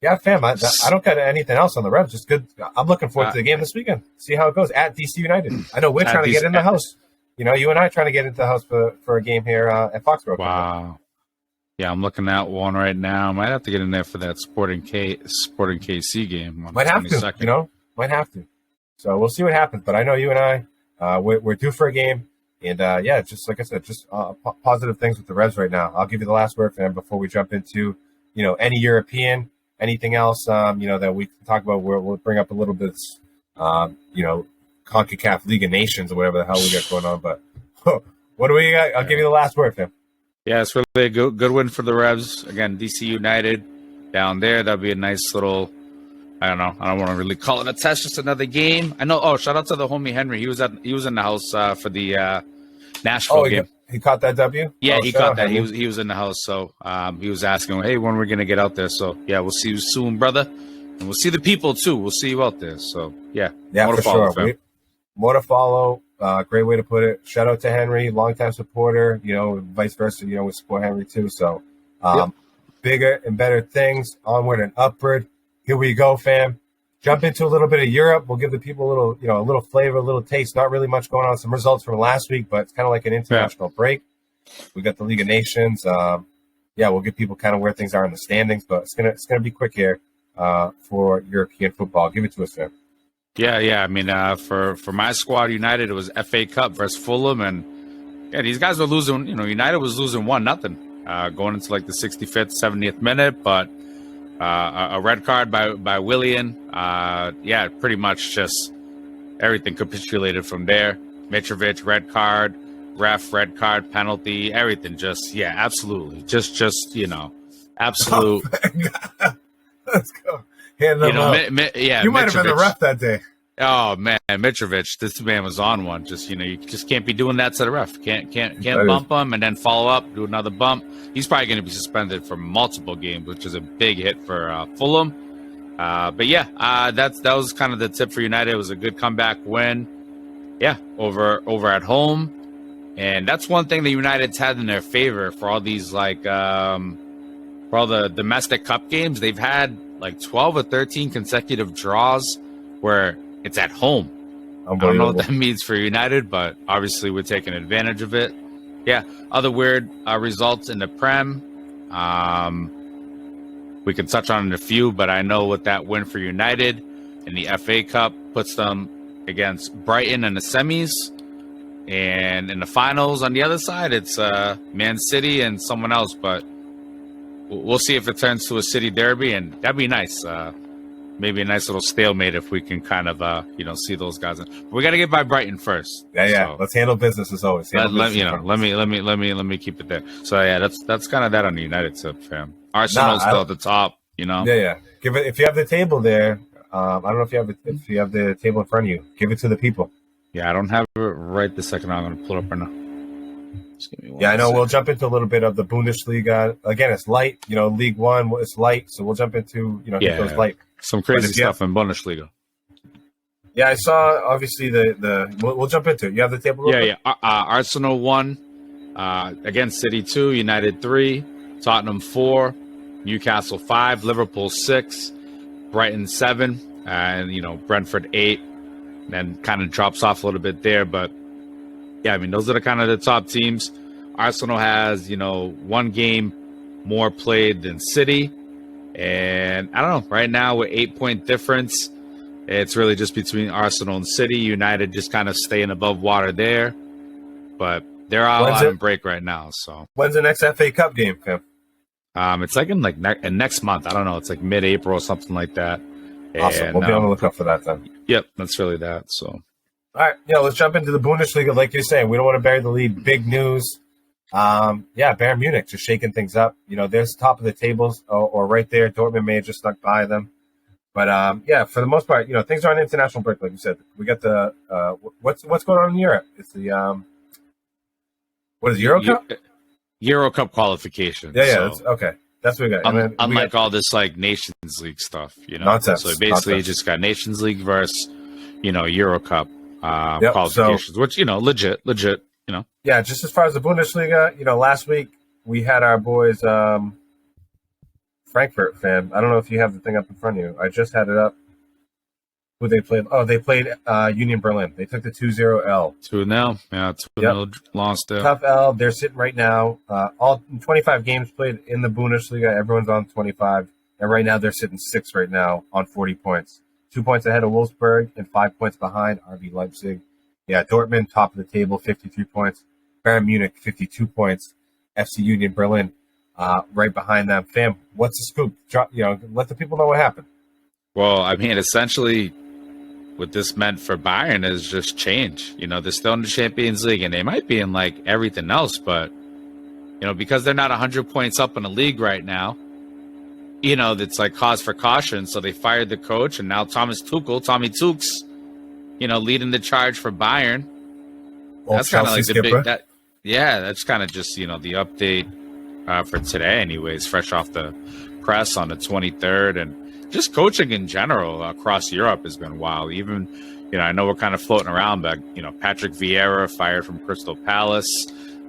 yeah, fam, I don't got anything else on the Revs. Just good. I'm looking forward to the game this weekend. See how it goes at DC United. I know we're trying to get in the house. You and I trying to get into the house for a game here at Foxborough. Wow. Yeah, I'm looking at one right now. Might have to get in there for that Sporting KC game. Might have to, Might have to. So we'll see what happens. But I know you and I, we're due for a game. And yeah, just like I said, just positive things with the Revs right now. I'll give you the last word, fam, before we jump into, any European, anything else, that we can talk about. We'll bring up a little bit, CONCACAF League of Nations or whatever the hell we got going on. But what do we got? I'll give you the last word, fam. Yeah, it's really a good win for the Revs. Again, DC United down there. That'd be a nice little, I don't know. I don't want to really call it a test, just another game. I know. Oh, shout out to the homie Henry. He was in the house for the Nashville game. He caught that W? Yeah, he caught that. He was in the house. So he was asking, hey, when we're going to get out there? So, yeah, we'll see you soon, brother. And we'll see the people, too. We'll see you out there. So, yeah. Yeah, for sure. More to follow. Great way to put it. Shout out to Henry, longtime supporter, vice versa, we support Henry too. So bigger and better things, onward and upward. Here we go, fam. Jump into a little bit of Europe. We'll give the people a little flavor, a little taste. Not really much going on. Some results from last week, but it's kind of like an international break. We got the League of Nations. We'll give people kind of where things are in the standings, but it's gonna be quick here for European football. Give it to us, fam. Yeah. I mean, for my squad, United, it was FA Cup versus Fulham, and yeah, these guys were losing. United was losing 1-0 going into like the 65th, 70th minute, but a red card by Willian. Pretty much just everything capitulated from there. Mitrovic, red card, ref, red card, penalty, everything. Just absolutely, just absolute. Let's go. You might have been the ref that day. Oh man, Mitrovic, this man was on one. Just you just can't be doing that to the ref. Can't bump him and then follow up, do another bump. He's probably going to be suspended for multiple games, which is a big hit for Fulham. That was kind of the tip for United. It was a good comeback win. Yeah, over at home, and that's one thing that United's had in their favor for all these for all the domestic cup games. They've had like 12 or 13 consecutive draws where it's at home. I don't know what that means for United, but obviously we're taking advantage of it. Yeah, other weird results in the Prem. We can touch on a few, but I know what that win for United in the FA Cup puts them against Brighton in the semis. And in the finals on the other side, it's Man City and someone else, but we'll see if it turns to a city derby, and that'd be nice. Maybe a nice little stalemate if we can kind of, see those guys. We got to get by Brighton first. Yeah. So let's handle business as always. Let me keep it there. So yeah, that's kind of that on the United tip, fam. Arsenal's still at the top, Yeah. Give it if you have the table there. I don't know if you have the table in front of you. Give it to the people. Yeah, I don't have it right this second. I'm going to pull it up right now. Just give me one I know. We'll jump into a little bit of the Bundesliga. Again, it's light. League One, it's light. So we'll jump into those light. Some crazy stuff in Bundesliga. Yeah, I saw. Obviously, we'll jump into it. You have the table. Yeah. Arsenal 1, against City 2, United 3, Tottenham 4, Newcastle 5, Liverpool 6, Brighton 7, and Brentford 8. And then kind of drops off a little bit there, but yeah, I mean those are the kind of the top teams. Arsenal has one game more played than City. And I don't know, right now with 8-point difference, it's really just between Arsenal and City. United just kind of staying above water there. But they're all on break right now. So when's the next FA Cup game, Kim? It's like in next month. I don't know. It's like mid-April or something like that. Awesome. We'll be on the lookout for that then. Yep, that's really that. So all right, let's jump into the Bundesliga. Like you're saying, we don't want to bury the lead. Big news. Bayern Munich just shaking things up. They're top of the tables or right there. Dortmund may have just snuck by them. But, for the most part, things are on international break, like you said. We got the what's going on in Europe? It's the what is Euro Cup? Euro Cup qualification. Yeah, okay. That's what we got. Unlike all this like Nations League stuff, Nonsense. So basically, you just got Nations League versus Euro Cup qualifications, which legit. Yeah, just as far as the Bundesliga, last week we had our boys Frankfurt fan. I don't know if you have the thing up in front of you. I just had it up. Who they played? Oh, they played Union Berlin. They took the 2-0 L. 2-0. Yeah, 2-0 lost there. Tough L. They're sitting right now. All 25 games played in the Bundesliga. Everyone's on 25. And right now they're sitting 6 right now on 40 points. 2 points ahead of Wolfsburg and 5 points behind RB Leipzig. Yeah, Dortmund, top of the table, 53 points. Bayern Munich, 52 points. FC Union Berlin, right behind them. Fam, what's the scoop? Let the people know what happened. Well, I mean, essentially, what this meant for Bayern is just change. They're still in the Champions League, and they might be in like everything else, but because they're not 100 points up in the league right now, that's like cause for caution. So they fired the coach, and now Tommy Tukes, leading the charge for Bayern. That's kind of like the big that. Yeah, that's kind of just the update for today, anyways. Fresh off the press on the 23rd, and just coaching in general across Europe has been wild. Even I know we're kind of floating around, but Patrick Vieira fired from Crystal Palace.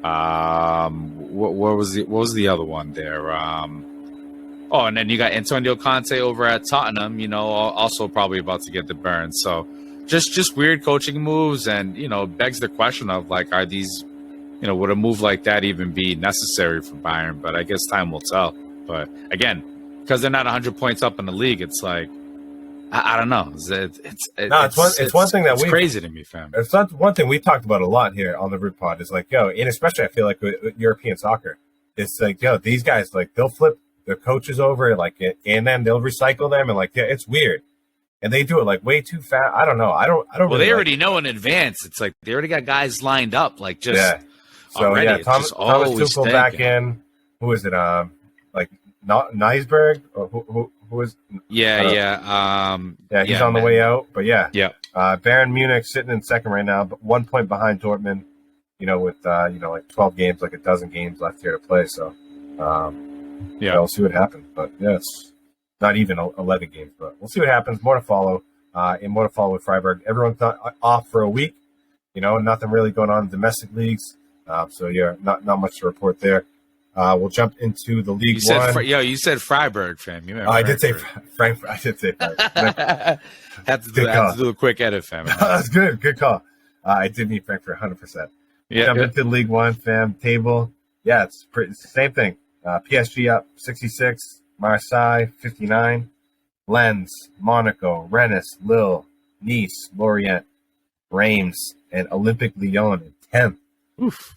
What was the other one there? And then you got Antonio Conte over at Tottenham. Also probably about to get the burn. So just weird coaching moves, and begs the question of like, are these would a move like that even be necessary for Bayern? But I guess time will tell. But again, because they're not 100 points up in the league, it's like I don't know. It's one thing that's crazy to me, fam. It's not one thing we talked about a lot here on the Root Pod. Is like, and especially I feel like with European soccer, it's like, these guys, like, they'll flip their coaches over, like, and then they'll recycle them, and like, it's weird. And they do it like way too fast. I don't know. I don't. Well, really they already know in advance. It's like they already got guys lined up. Like just So already. Thomas Tuchel back in. Who is it? Like Neisberg or who is? He's on the way out. But Bayern Munich sitting in second right now, but 1 point behind Dortmund. With like 12 games, like a dozen games left here to play. So we'll see what happens. But it's not even 11 games, but we'll see what happens. More to follow. And more to follow with Freiburg. Everyone's off for a week. Nothing really going on in domestic leagues. Not much to report there. We'll jump into the League One. You said Freiburg, fam. I did say Frankfurt. I did say Frankfurt. Had to do a quick edit, fam. That's good. Good call. I did mean Frankfurt 100%. Jump into the League One, fam. Table. Yeah, it's the same thing. PSG up 66. Marseille 59. Lens, Monaco, Rennes, Lille, Nice, Lorient, Reims, and Olympique Lyon in 10th. Oof.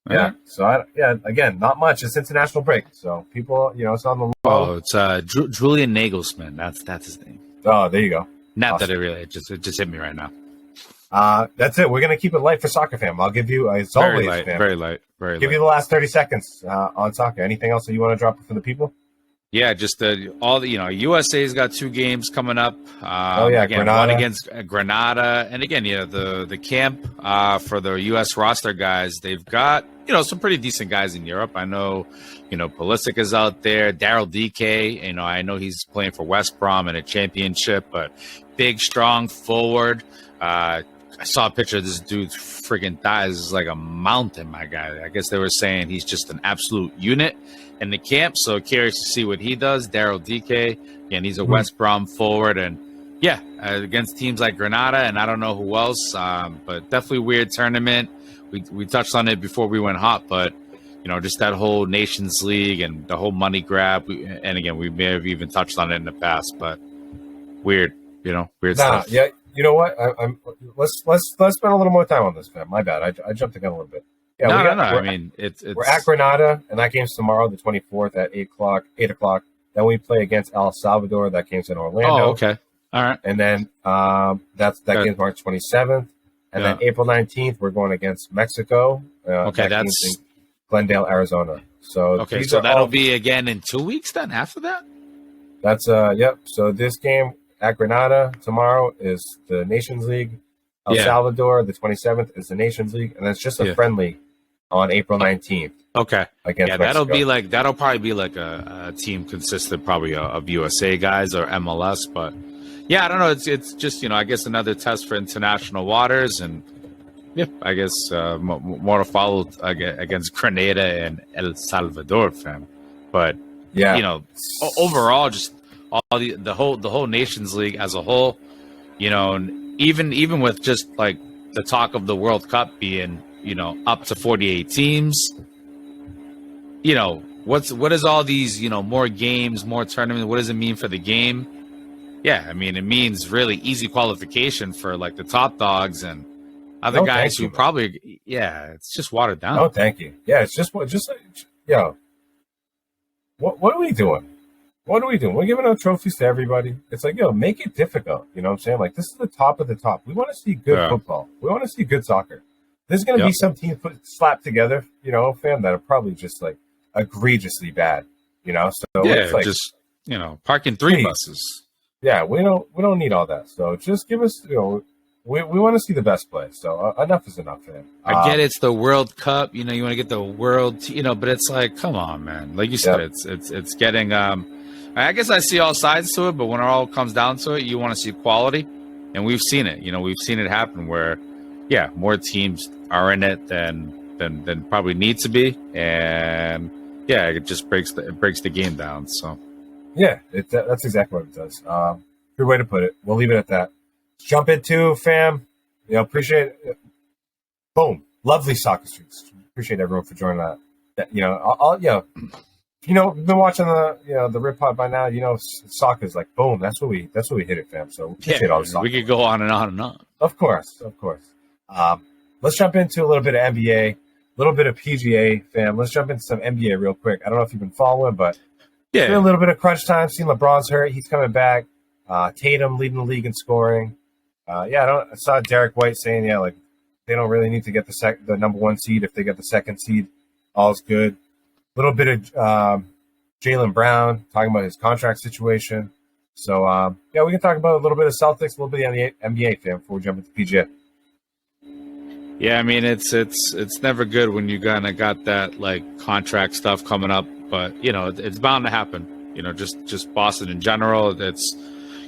Yeah. So again, not much. It's international break, so people, it's on the low. Oh, it's Julian Nagelsmann. That's his name. Oh, there you go. Not awesome. that it just hit me right now. That's it. We're gonna keep it light for soccer, fam. I'll give you very light. Give you the last 30 seconds on soccer. Anything else that you want to drop for the people? Yeah, just USA's got 2 games coming up. Granada. One against Granada, and again, the camp for the U.S. roster guys. They've got some pretty decent guys in Europe. I know, Pulisic is out there. Daryl DK, I know he's playing for West Brom in a championship, but big, strong forward. I saw a picture of this dude's friggin' thighs is like a mountain, my guy. I guess they were saying he's just an absolute unit in the camp, so curious to see what he does. Daryl DK, and he's a West Brom forward, and against teams like Granada, and I don't know who else, but definitely weird tournament. We touched on it before we went hot, but just that whole Nations League and the whole money grab, and again, we may have even touched on it in the past, but weird, weird stuff. Yeah, you know what? Let's spend a little more time on this, fam. My bad. I jumped the gun a little bit. Yeah, no. I mean, we're at Granada, and that game's tomorrow, the 24th at 8 o'clock. Then we play against El Salvador. That game's in Orlando. Oh, okay. All right. And then that game's March 27th. And then April 19th, we're going against Mexico. That's in Glendale, Arizona. So that'll be again in 2 weeks. Then after that, that's yep. So this game at Granada tomorrow is the Nations League. El Salvador, the 27th, is the Nations League, and it's just a friendly on April 19th. Okay. Against Mexico. that'll probably be like a team consisted probably of USA guys or MLS, but I don't know. It's just I guess another test for international waters, and I guess more to follow against Grenada and El Salvador, fam. But overall, just all the whole Nations League as a whole, and even with just like the talk of the World Cup being up to 48 teams, what is all these more games, more tournaments? What does it mean for the game? Yeah, I mean, it means really easy qualification for like the top dogs, and other No, guys thank who you, man. probably, it's just watered down. No, thank you. Yeah, it's just like, yo, what are we doing? What are we doing? We're giving out trophies to everybody. It's like, yo, make it difficult. You know what I'm saying? Like, this is the top of the top. We want to see good football. We want to see good soccer. There's going to be some teams slapped together, you know, fam, that are probably just like egregiously bad, you know? So it's like, just, you know, parking 3 buses. Yeah, we don't need all that. So just give us, you know, we want to see the best play. So enough is enough, man. I get it's the World Cup, you know, you want to get the world, you know, but it's like, come on, man. Like you said, it's getting, I guess I see all sides to it, but when it all comes down to it, you want to see quality. And we've seen it, you know, we've seen it happen where, more teams are in it than probably need to be. And it just breaks the game down. So, that's exactly what it does. Good way to put it. We'll leave it at that. Let's jump into, fam. You know, appreciate it. Boom. Lovely soccer streets. Appreciate everyone for joining that. You know, I'll you know, been watching the Rip Pod by now. You know, soccer is like boom. That's what we hit it, fam. So appreciate all the soccer. We could go on and on and on. Of course. Let's jump into a little bit of NBA, a little bit of PGA, fam. Let's jump into some NBA real quick. I don't know if you've been following, but it's been a little bit of crunch time. Seen LeBron's hurt. He's coming back. Tatum leading the league in scoring. I saw Derek White saying, like they don't really need to get the number 1 seed. If they get the 2nd seed, all's good. A little bit of Jaylen Brown talking about his contract situation. So, we can talk about a little bit of Celtics, a little bit of the NBA, fam, before we jump into PGA. Yeah, I mean, it's never good when you kind of got that, like, contract stuff coming up. But, you know, it's bound to happen. You know, just Boston in general, it's,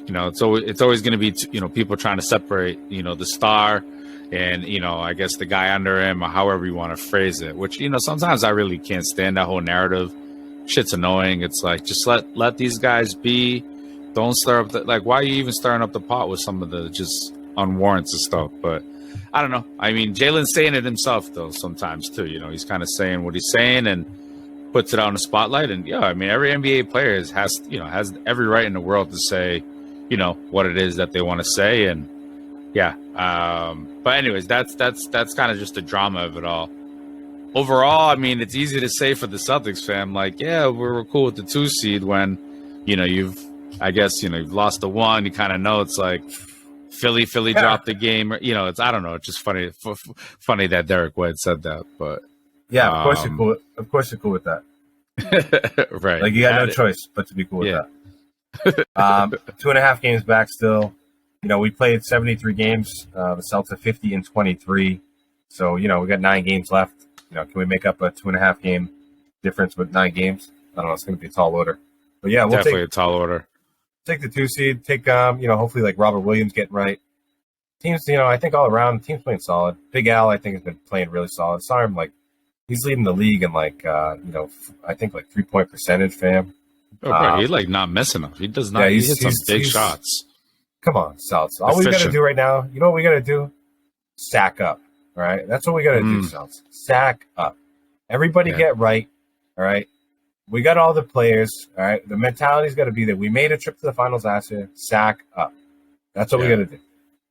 you know, it's always going to be, you know, people trying to separate, you know, the star and, you know, I guess the guy under him or however you want to phrase it, which, you know, sometimes I really can't stand that whole narrative. Shit's annoying. It's like, just let these guys be. Don't stir up why are you even stirring up the pot with some of the just unwarranted stuff? But I don't know. I mean, Jalen's saying it himself, though, sometimes, too. You know, he's kind of saying what he's saying and puts it out in the spotlight. And, I mean, every NBA player has every right in the world to say, you know, what it is that they want to say. And, but anyways, that's kind of just the drama of it all. Overall, I mean, it's easy to say for the Celtics fan, like, we're cool with the 2 seed when, you know, you've lost the 1. You kind of know it's like Philly dropped the game. You know, I don't know. It's just funny that Derek White said that. But of course you're cool. Of course you're cool with that. Right. Like you got no choice but to be cool with that. 2.5 games back still. You know, we played 73 games. The Celtics 50-23. So, you know, we got 9 games left. You know, can we make up a 2.5 game difference with 9 games? I don't know. It's going to be a tall order. But we'll definitely a tall order. Take the 2 seed. Take hopefully like Robert Williams getting right. Teams, you know, I think all around teams playing solid. Big Al, I think, has been playing really solid. Saw him like he's leading the league in like I think like 3-point percentage, fam. Oh, bro, he's like not missing them. He does not. He hits some big shots. Come on, Celtics. All we got to do right now, you know what we got to do? Sack up. All right, that's what we got to do, Celtics. Sack up. Everybody get right. All right. We got all the players. All right. The mentality's got to be that we made a trip to the finals last year. Sack up. That's what we got to do.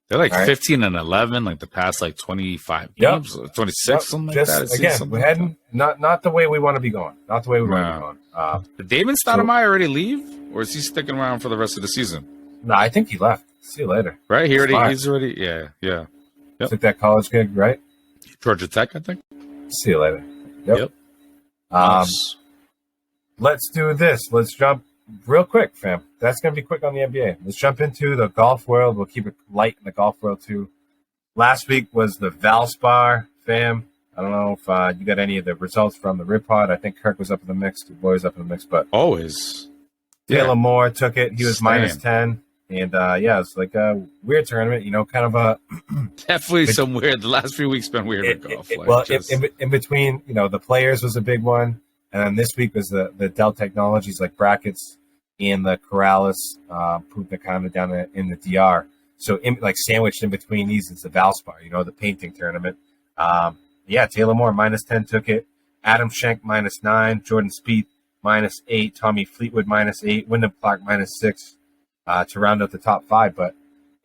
They're like 15-11, like the past like 25 games, 26, something like that. Again, we're heading not the way we want to be going. Not the way we want to be going. Did Damon Stoudemire already leave, or is he sticking around for the rest of the season? No, I think he left. See you later. Right? He's already, yeah. Yep. Took that college gig, right? Georgia Tech, I think. See you later. Yep. Nice. Let's do this. Let's jump real quick, fam. That's going to be quick on the NBA. Let's jump into the golf world. We'll keep it light in the golf world, too. Last week was the Valspar, fam. I don't know if you got any of the results from the Rip Pod. I think Kirk was up in the mix. The boys up in the mix. But always. Taylor Moore took it. He was minus 10. And, it's like a weird tournament, you know, kind of a... Definitely some weird. The last few weeks been weird with golf. In between, you know, the players was a big one. And then this week was the Dell Technologies, like brackets, and the Corrales Punta Cana down in the DR. So, sandwiched in between these is the Valspar, you know, the painting tournament. Taylor Moore, minus 10 took it. Adam Schenk, minus 9. Jordan Spieth, minus 8. Tommy Fleetwood, minus 8. Wyndham Clark, minus 6 to round out the top 5. But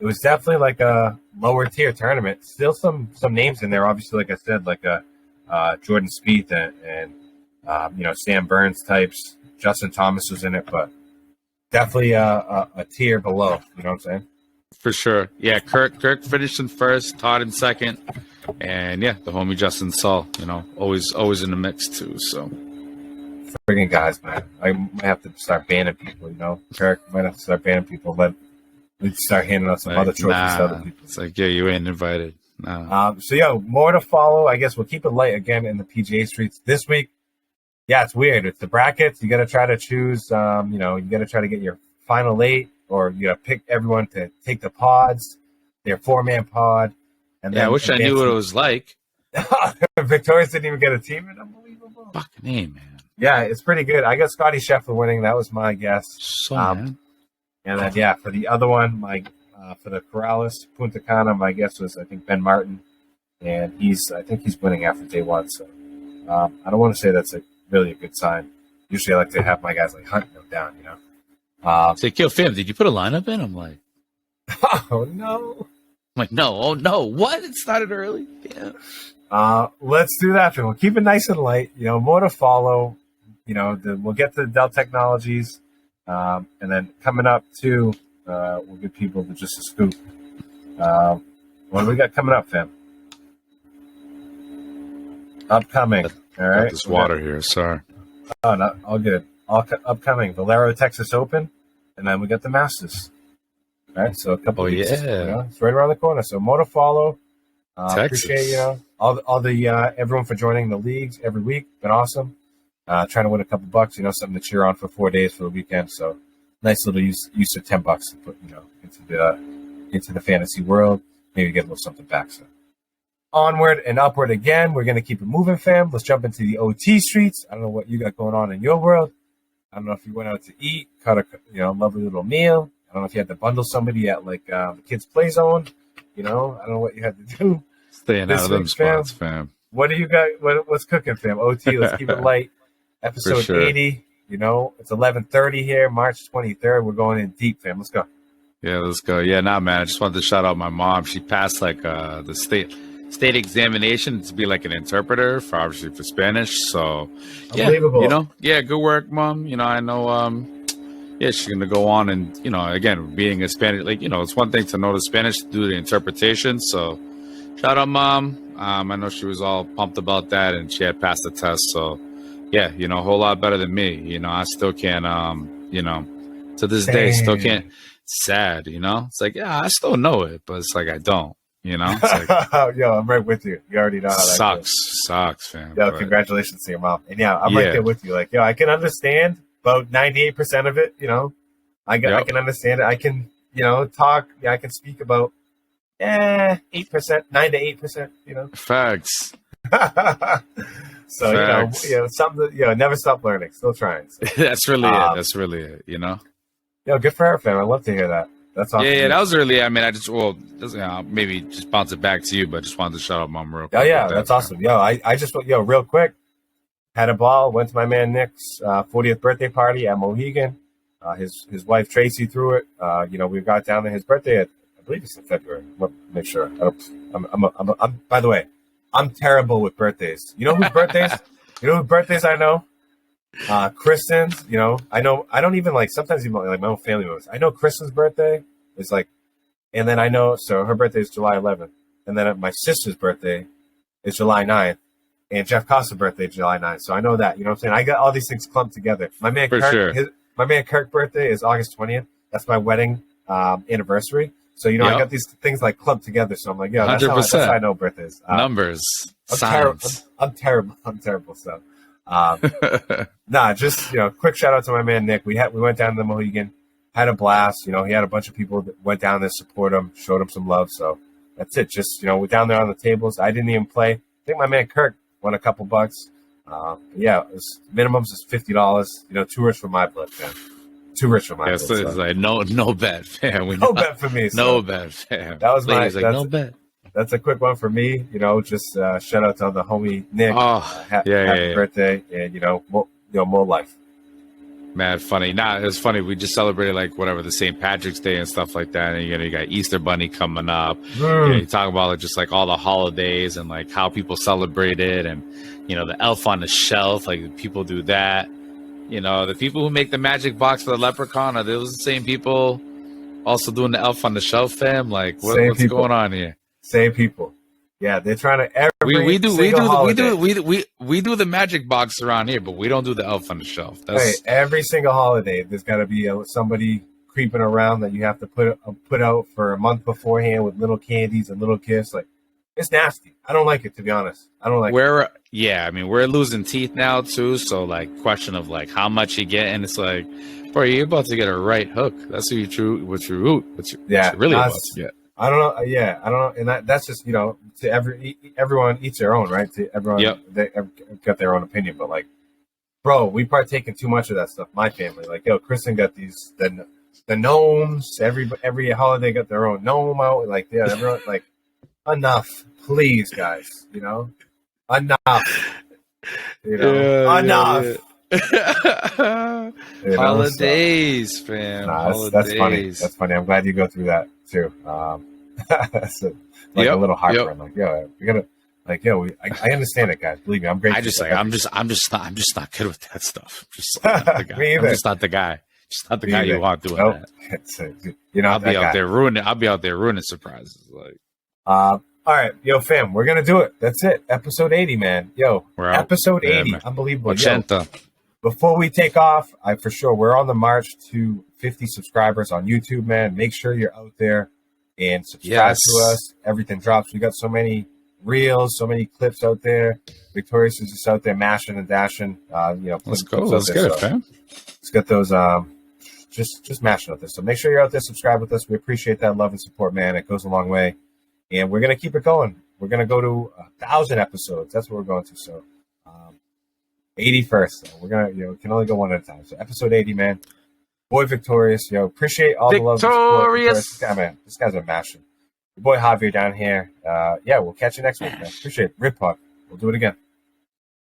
it was definitely like a lower tier tournament. Still some names in there, obviously, like I said, like a Jordan Spieth and Sam Burns types. Justin Thomas was in it, but definitely a tier below. You know what I'm saying? For sure. Yeah, Kirk finished in first, Todd in second, and yeah, the homie Justin Saul, always in the mix too. So friggin' guys, man. I might have to start banning people, Kirk might have to start banning people, but let's start handing out some other trophies to other people. It's like, yeah, you ain't invited. Nah. More to follow. I guess we'll keep it light again in the PGA streets this week. Yeah, it's weird. It's the brackets. You got to try to choose, you got to try to get your final 8, or you got to pick everyone to take the pods, their 4-man pod. And I wish I knew what it was like. Victoria's didn't even get a team in. Unbelievable. Fucking A, man. Yeah, it's pretty good. I got Scotty Scheffler winning. That was my guess. Man. And then, for the other one, for the Corrales, Punta Cana, my guess was, I think, Ben Martin. And I think he's winning after day 1. So I don't want to say that's really a good sign. Usually I like to have my guys hunting them down, Say, Kill Fam, did you put a lineup in? I'm like, oh, no. I'm like, no, oh, no. What? It started early? Yeah. Let's do that. We'll keep it nice and light. More to follow. We'll get to the Dell Technologies. And then coming up, too, we'll give people just a scoop. What do we got coming up, fam? Upcoming. All right. Got this water here. Sorry. Oh, no. All good. Upcoming. Valero Texas Open. And then we got the Masters. All right. So a couple weeks. Yeah. It's right around the corner. So more to follow. Texas. Appreciate, all the everyone for joining the leagues every week. Been awesome. Trying to win a couple bucks, something to cheer on for 4 days for the weekend. So nice little use of $10 to put, into the fantasy world. Maybe get a little something back. So onward and upward again. We're going to keep it moving, fam. Let's jump into the OT streets. I don't know what you got going on in your world. I don't know if you went out to eat, caught a lovely little meal. I don't know if you had to bundle somebody at the kids' play zone. I don't know what you had to do. Staying out of them spots, fam. What do you got? What's cooking, fam? OT, let's keep it light. Episode 80. It's 11:30 here, March 23rd. We're going in deep, fam. Let's go. Yeah, let's go. Yeah, man. I just wanted to shout out my mom. She passed the state examination to be like an interpreter for Spanish. So yeah, unbelievable. Good work, mom. I know. She's gonna go on and again, being a Spanish, it's one thing to know the Spanish, to do the interpretation. So shout out, mom. I know she was all pumped about that, and she had passed the test. So yeah, a whole lot better than me. I still can't. To this day, still can't. Sad, It's like, yeah, I still know it, but it's like I don't. It's like, yo, I'm right with you. You already know how that sucks, fam. Yo, congratulations to your mom. And yeah, I'm right there with you. Like, yo, I can understand about 98% of it. I can understand it. I can, talk. Yeah, I can speak about 8%, 9 to 8%. Facts. So Facts. Something. Never stop learning. Still trying. So. That's really it. That's really it. Yo, good for her, fam. I love to hear that. That's awesome. Yeah, that was really. I mean, I just maybe just bounce it back to you, but just wanted to shout out mom real quick. Oh yeah, that's awesome. Yo, I just real quick. Had a ball. Went to my man Nick's 40th birthday party at Mohegan. His wife Tracy threw it. We got down to his birthday. I believe it's in February. Make sure. I'm by the way, I'm terrible with birthdays. You know whose birthdays? Whose birthdays I know? Kristen's. I know. I don't even sometimes even my own family members. I know Kristen's birthday is and then I know. So her birthday is July 11th, and then my sister's birthday is July 9th. And Jeff Costa's birthday is July 9th. So I know that. You know what I'm saying? I got all these things clumped together. My man Kirk's birthday is August 20th. That's my wedding anniversary. So, I got these things clumped together. So I'm like, yeah, that's how I know birthdays. Numbers. I'm terrible. So, just, quick shout out to my man Nick. We went down to the Mohegan, had a blast. He had a bunch of people that went down there to support him, showed him some love. So that's it. Just, we're down there on the tables. I didn't even play. I think my man Kirk won a couple bucks. Minimums is $50. Too rich for my blood, man. Too rich for my blood. So it's like no bet, fam. No bet for me. No bet, fam. That was no bet. That's a quick one for me. Just shout out to the homie Nick. Happy birthday, and more life. Mad funny. Nah, it was funny. We just celebrated like whatever the St. Patrick's Day and stuff like that. And you got Easter Bunny coming up. You talk about like, just like all the holidays and like how people celebrate it, and the elf on the shelf. Like people do that. The people who make the magic box for the leprechaun, are those the same people also doing the elf on the shelf, fam? Like what's going on here? Same people. Yeah, they're trying to we do the magic box around here, but we don't do the elf on the shelf. Every single holiday, there's got to be somebody creeping around that you have to put out for a month beforehand with little candies and little gifts. Like, it's nasty. I don't like it, to be honest. I don't like it. Yeah, I mean, we're losing teeth now too. So like, question of like how much you get, and it's like, bro, you're about to get a right hook. That's what you're really about to get. I don't know. Yeah, I don't know. And that's just, to everyone eats their own, right? To everyone, they got their own opinion. But like, bro, we partake in too much of that stuff. My family, like, Kristen got the gnomes. Every holiday got their own gnome out. Like, yeah, everyone, like, enough, please, guys. Enough. Enough. Holidays, fam. That's funny. That's funny. I'm glad you go through that too. So, like a little heartburn. Like, we gotta, like, I understand it, guys. Believe me, I'm great. I'm just not good with that stuff. I'm just not the guy. Just not the guy you want doing that. I'll be out there ruining surprises. Like, all right, fam, we're gonna do it. That's it. Episode 80, man. Episode 80. Man. Unbelievable. Before we take off, we're on the march to 50 subscribers on YouTube, man. Make sure you're out there and subscribe to us. Everything drops. We got so many reels, so many clips out there. Victorious is just out there mashing and dashing. Let's go. Let's get it, fam. Let's get those. Just mashing out there. So make sure you're out there, subscribe with us. We appreciate that love and support, man. It goes a long way, and we're gonna keep it going. We're gonna go to 1,000 episodes. That's what we're going to. So. 81st. So we're gonna, can only go one at a time. So episode 80, man. Boy Victorious, appreciate all the love and support. This guy's a masher. Your boy Javier down here. We'll catch you next week, man. Appreciate it. Rip Puck. We'll do it again.